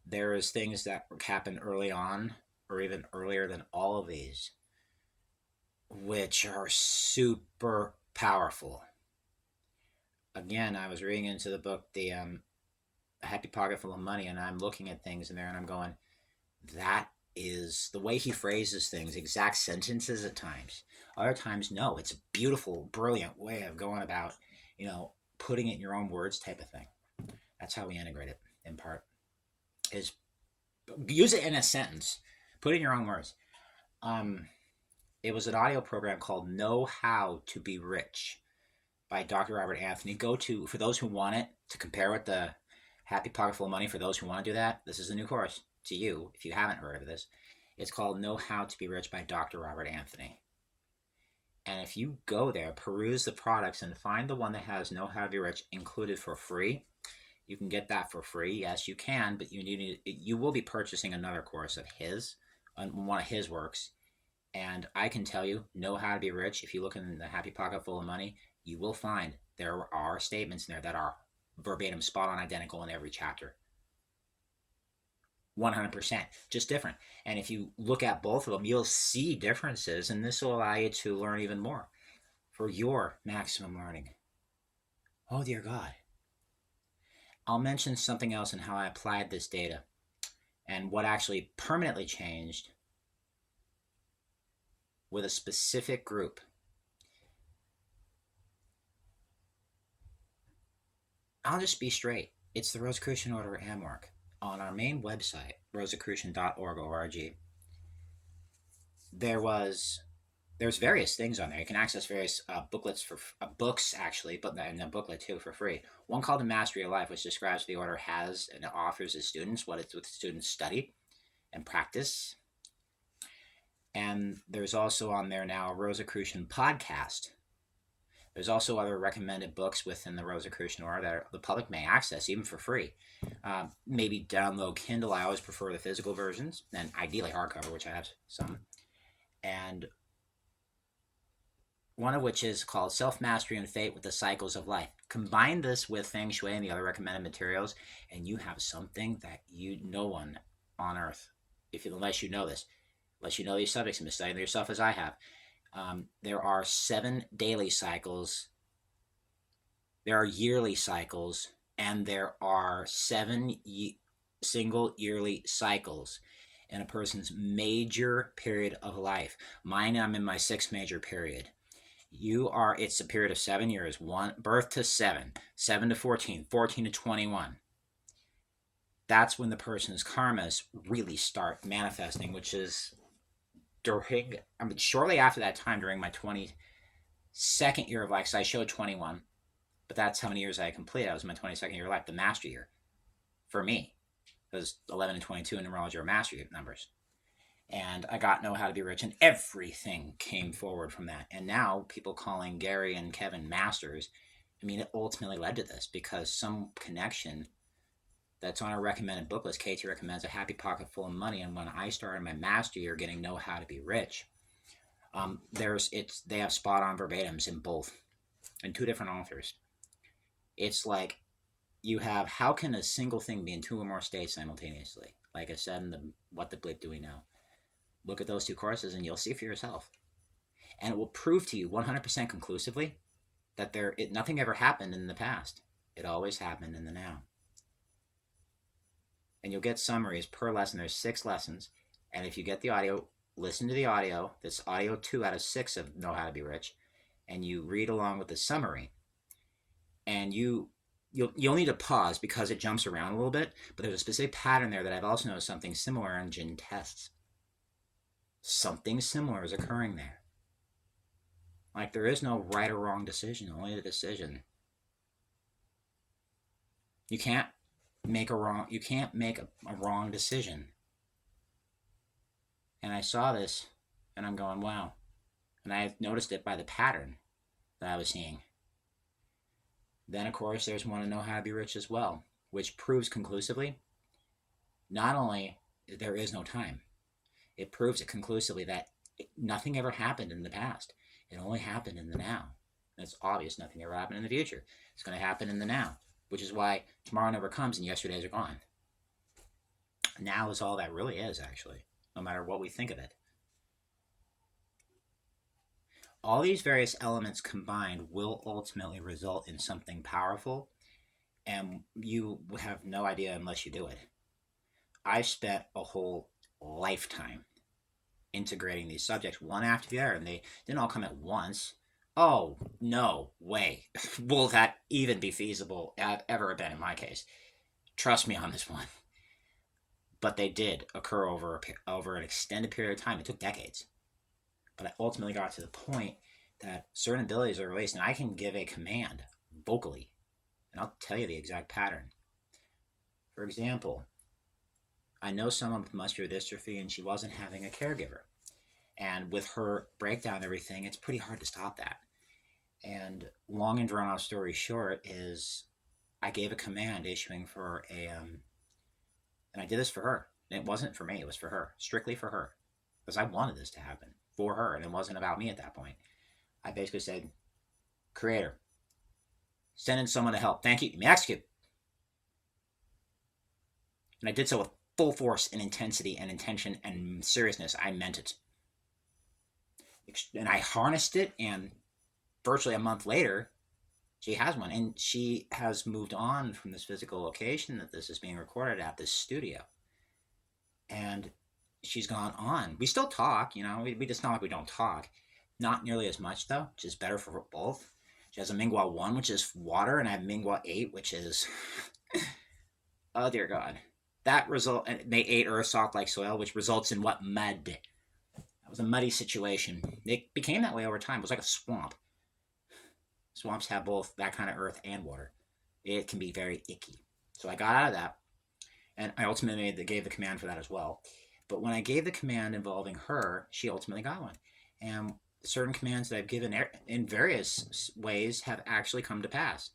There is things that happen early on, or even earlier than all of these, which are super powerful. Again, I was reading into the book, The Happy Pocket Full of Money, and I'm looking at things in there and I'm going, that is the way he phrases things, exact sentences at times. Other times, no, it's a beautiful, brilliant way of going about, putting it in your own words type of thing. That's how we integrate it, in part, is use it in a sentence. Put it in your own words. It was an audio program called Know How to Be Rich by Dr. Robert Anthony. For those who want it, to compare with the Happy Pocket Full of Money, for those who want to do that, this is a new course to you, if you haven't heard of this. It's called Know How to Be Rich by Dr. Robert Anthony. And if you go there, peruse the products, and find the one that has Know How to Be Rich included for free, You can get that for free. Yes, you can, but you will be purchasing another course of his, on one of his works. And I can tell you, Know How to Be Rich. If you look in the Happy Pocket Full of Money, you will find there are statements in there that are verbatim, spot on, identical in every chapter. 100%, just different. And if you look at both of them, you'll see differences, and this will allow you to learn even more for your maximum learning. Oh, dear God. I'll mention something else in how I applied this data and what actually permanently changed with a specific group. I'll just be straight. It's the Rosicrucian Order Amorc. On our main website, rosicrucian.org, there's various things on there. You can access various booklets for books, actually, but and a booklet too for free. One called The Mastery of Life, which describes what the order has and offers its students, what students study and practice. And there's also on there now a Rosicrucian podcast. There's also other recommended books within the Rosicrucian Order that the public may access, even for free. Maybe download Kindle. I always prefer the physical versions, and ideally hardcover, which I have some. And one of which is called Self-Mastery and Fate with the Cycles of Life. Combine this with Feng Shui and the other recommended materials, and you have something that no one on earth, unless you know this, unless you know these subjects and been studying yourself as I have. There are 7 daily cycles, there are yearly cycles, and there are 7 single yearly cycles in a person's major period of life. Mine, I'm in my 6th major period. It's a period of 7 years, birth to 7, 7 to 14, 14 to 21. That's when the person's karmas really start manifesting, which is shortly after that time, during my 22nd year of life. So I showed 21, but that's how many years I completed. I was in my 22nd year of life, the master year for me, because 11 and 22 in numerology are master numbers. And I got Know How to Be Rich, and everything came forward from that. And now people calling Gary and Kevin masters, it ultimately led to this because some connection that's on our recommended book list. Katie recommends A Happy Pocket Full of Money, and when I started my master year getting Know How to Be Rich, they have spot on verbatims in both, and 2 different authors. It's like you have, how can a single thing be in 2 or more states simultaneously? Like I said in the What the Bleep Do We Know? Look at those 2 courses and you'll see for yourself. And it will prove to you 100% conclusively that nothing ever happened in the past. It always happened in the now. And you'll get summaries per lesson. There's 6 lessons. And if you get the audio, listen to the audio. That's audio 2 out of 6 of Know How to Be Rich. And you read along with the summary. And you'll need to pause because it jumps around a little bit. But there's a specific pattern there that I've also noticed something similar in Jinn tests. Something similar is occurring there. Like there is no right or wrong decision, only the decision. You can't make a wrong decision. And I saw this and I'm going, wow. And I noticed it by the pattern that I was seeing. Then of course there's one to Know How to Be Rich as well, which proves conclusively not only there is no time, it proves it conclusively that nothing ever happened in the past. It only happened in the now. And it's obvious nothing ever happened in the future. It's going to happen in the now, which is why tomorrow never comes and yesterdays are gone. Now is all that really is, actually, no matter what we think of it. All these various elements combined will ultimately result in something powerful, and you have no idea unless you do it. I spent a whole lifetime integrating these subjects one after the other, and they didn't all come at once. Oh, no way. Will that even be feasible ever been in my case? Trust me on this one. But they did occur over an extended period of time. It took decades. But I ultimately got to the point that certain abilities are released, and I can give a command vocally, and I'll tell you the exact pattern. For example, I know someone with muscular dystrophy, and she wasn't having a caregiver. And with her breakdown and everything, it's pretty hard to stop that. And long and drawn out story short is I gave a command issuing for and I did this for her. And it wasn't for me, it was for her, strictly for her. Because I wanted this to happen for her, and it wasn't about me at that point. I basically said, Creator, send in someone to help. Thank you. You may execute. And I did so with full force and intensity and intention and seriousness. I meant it. And I harnessed it, and virtually a month later, she has one. And she has moved on from this physical location that this is being recorded at, this studio. And she's gone on. We still talk, we just not like we don't talk. Not nearly as much, though, which is better for both. She has a Minghua 1, which is water, and I have Minghua 8, which is... oh, dear God. That result... And they ate earth soft like soil, which results in what? Mud. That was a muddy situation. It became that way over time. It was like a swamp. Swamps have both that kind of earth and water. It can be very icky. So I got out of that, and I ultimately gave the command for that as well. But when I gave the command involving her, she ultimately got one. And certain commands that I've given in various ways have actually come to pass,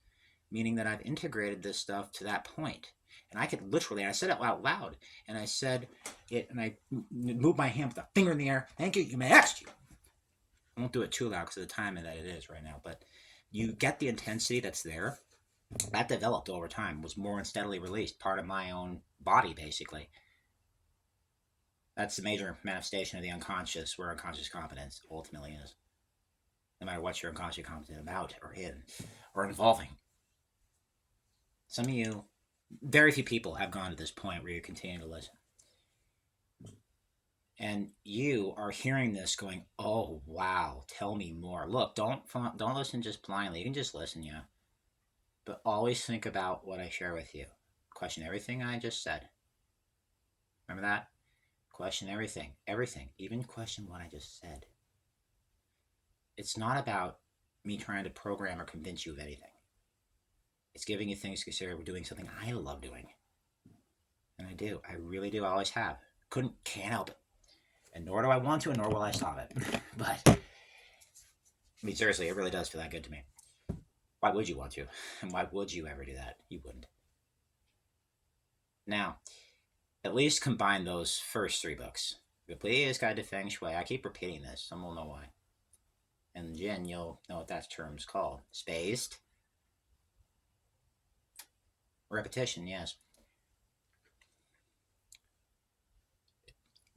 meaning that I've integrated this stuff to that point. And I could literally, I said it out loud, and I said it, and I moved my hand with a finger in the air. Thank you, you may execute. I won't do it too loud because of the time that it is right now, but you get the intensity that's there. That developed over time, was more steadily released, part of my own body, basically. That's the major manifestation of the unconscious, where unconscious competence ultimately is. No matter what you're unconsciously competent about, or in, or involving. Some of you, very few people have gone to this point where you continue to listen. And you are hearing this going, oh, wow, tell me more. Look, don't listen just blindly. You can just listen, yeah. But always think about what I share with you. Question everything I just said. Remember that? Question everything. Everything. Even question what I just said. It's not about me trying to program or convince you of anything. It's giving you things to consider. We're doing something I love doing. And I do. I really do. I always have. Can't help it. And nor do I want to, and nor will I stop it. But, I mean, seriously, it really does feel that good to me. Why would you want to? And why would you ever do that? You wouldn't. Now, at least combine those first 3 books. The Pleiades Guide to Feng Shui. I keep repeating this. Some will know why. And Jen, you'll know what that term's called. Spaced. Repetition, yes.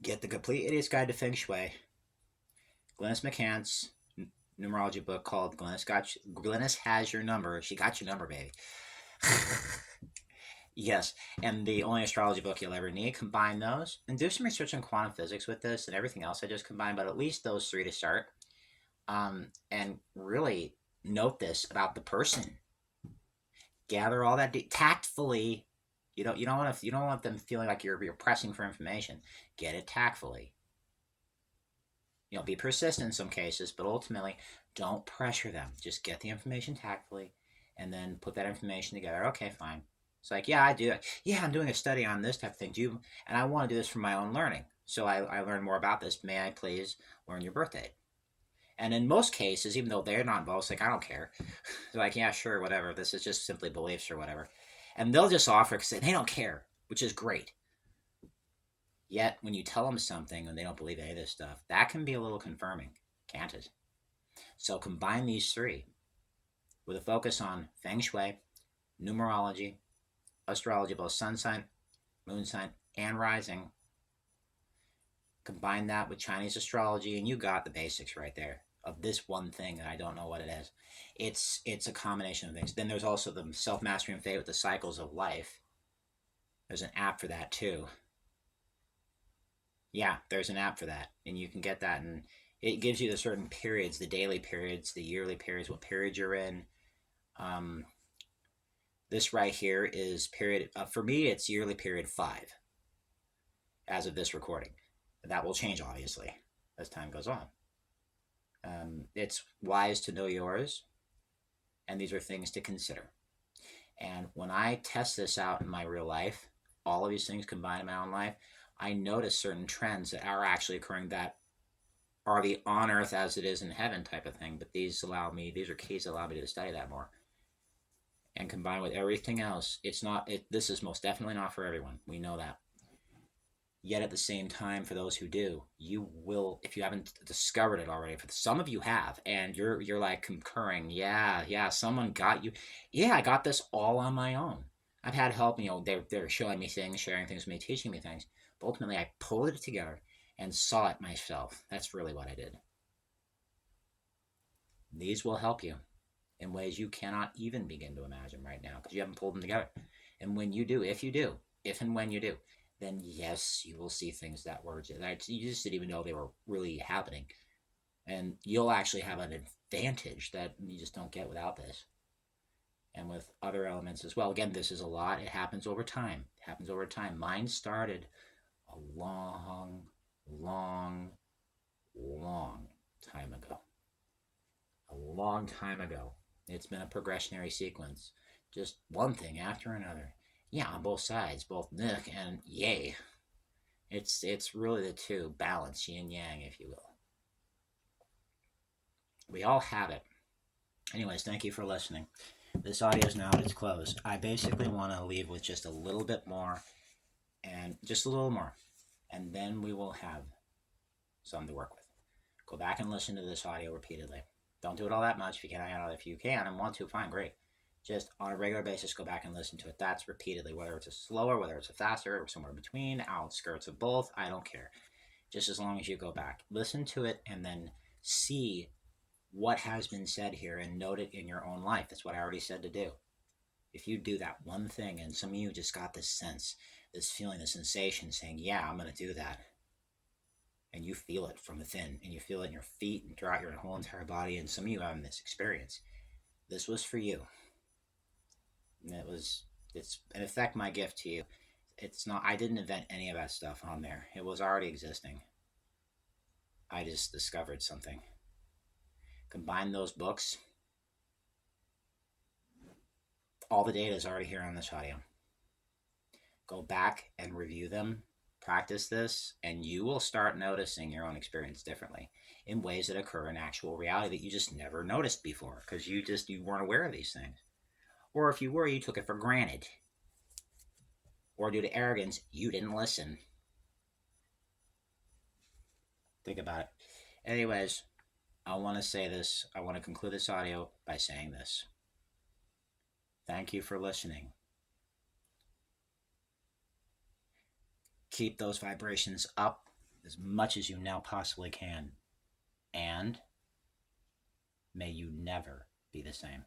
Get the Complete Idiot's Guide to Feng Shui. Glynis McCant's numerology book called Glynis Has Your Number. She got your number, baby. Yes, and the only astrology book you'll ever need. Combine those and do some research on quantum physics with this and everything else I just combined, but at least those 3 to start. And really note this about the person. Gather all that tactfully. You don't want them feeling like you're pressing for information. Get it tactfully. Be persistent in some cases, but ultimately don't pressure them. Just get the information tactfully, and then put that information together. Okay, fine. It's like, yeah, I do. Yeah, I'm doing a study on this type of thing. And I want to do this for my own learning. So I learned more about this. May I please learn your birth date? And in most cases, even though they're not involved, it's like, I don't care. They're like, yeah, sure, whatever. This is just simply beliefs or whatever. And they'll just offer because they don't care, which is great. Yet, when you tell them something and they don't believe any of this stuff, that can be a little confirming, can't it? So combine these 3 with a focus on Feng Shui, numerology, astrology, both sun sign, moon sign, and rising. Combine that with Chinese astrology, and you got the basics right there of this one thing that I don't know what it is. It's a combination of things. Then there's also the Self-Mastery and Fate with the cycles of life. There's an app for that too. Yeah, there's an app for that, and you can get that, and it gives you the certain periods, the daily periods, the yearly periods, what period you're in. This right here is period, for me, it's yearly period 5, as of this recording. That will change, obviously, as time goes on. It's wise to know yours, and these are things to consider. And when I test this out in my real life, all of these things combined in my own life, I notice certain trends that are actually occurring that are the on earth as it is in heaven type of thing. But these are keys that allow me to study that more. and combined with everything else, it's not. This is most definitely not for everyone. We know that. Yet at the same time, for those who do, you will, if you haven't discovered it already. For some of you have, and you're like concurring. Yeah, yeah. Someone got you. Yeah, I got this all on my own. I've had help. They're showing me things, sharing things with me, teaching me things. But ultimately, I pulled it together and saw it myself. That's really what I did. These will help you in ways you cannot even begin to imagine right now because you haven't pulled them together. And when you do, if and when you do, then yes, you will see things that you just didn't even know they were really happening. And you'll actually have an advantage that you just don't get without this. And with other elements as well. Again, this is a lot. It happens over time. It happens over time. Mine started a long, long, long time ago. A long time ago. It's been a progressionary sequence. Just one thing after another. Yeah, on both sides, both Nick and Yay. It's really the two, balance, yin yang, if you will. We all have it. Anyways, thank you for listening. This audio is now at its close. I basically want to leave with just a little bit more, and just a little more, and then we will have something to work with. Go back and listen to this audio repeatedly. Don't do it all that much. If you can, if you can and want to, fine, great. Just on a regular basis, go back and listen to it. That's repeatedly, whether it's a slower, whether it's a faster, or somewhere between, outskirts of both. I don't care. Just as long as you go back, listen to it, and then see what has been said here and note it in your own life. That's what I already said to do. If you do that one thing, and some of you just got this sense, this feeling, this sensation saying, yeah, I'm going to do that. And you feel it from within, and you feel it in your feet and throughout your whole entire body. And some of you having this experience. This was for you. And it's in effect my gift to you. It's not, I didn't invent any of that stuff on there. It was already existing. I just discovered something. Combine those books. All the data is already here on this audio. Go back and review them, practice this, and you will start noticing your own experience differently in ways that occur in actual reality that you just never noticed before because you weren't aware of these things. Or if you were, you took it for granted. Or due to arrogance, you didn't listen. Think about it. Anyways, I want to say this. I want to conclude this audio by saying this. Thank you for listening. Keep those vibrations up as much as you now possibly can. And may you never be the same.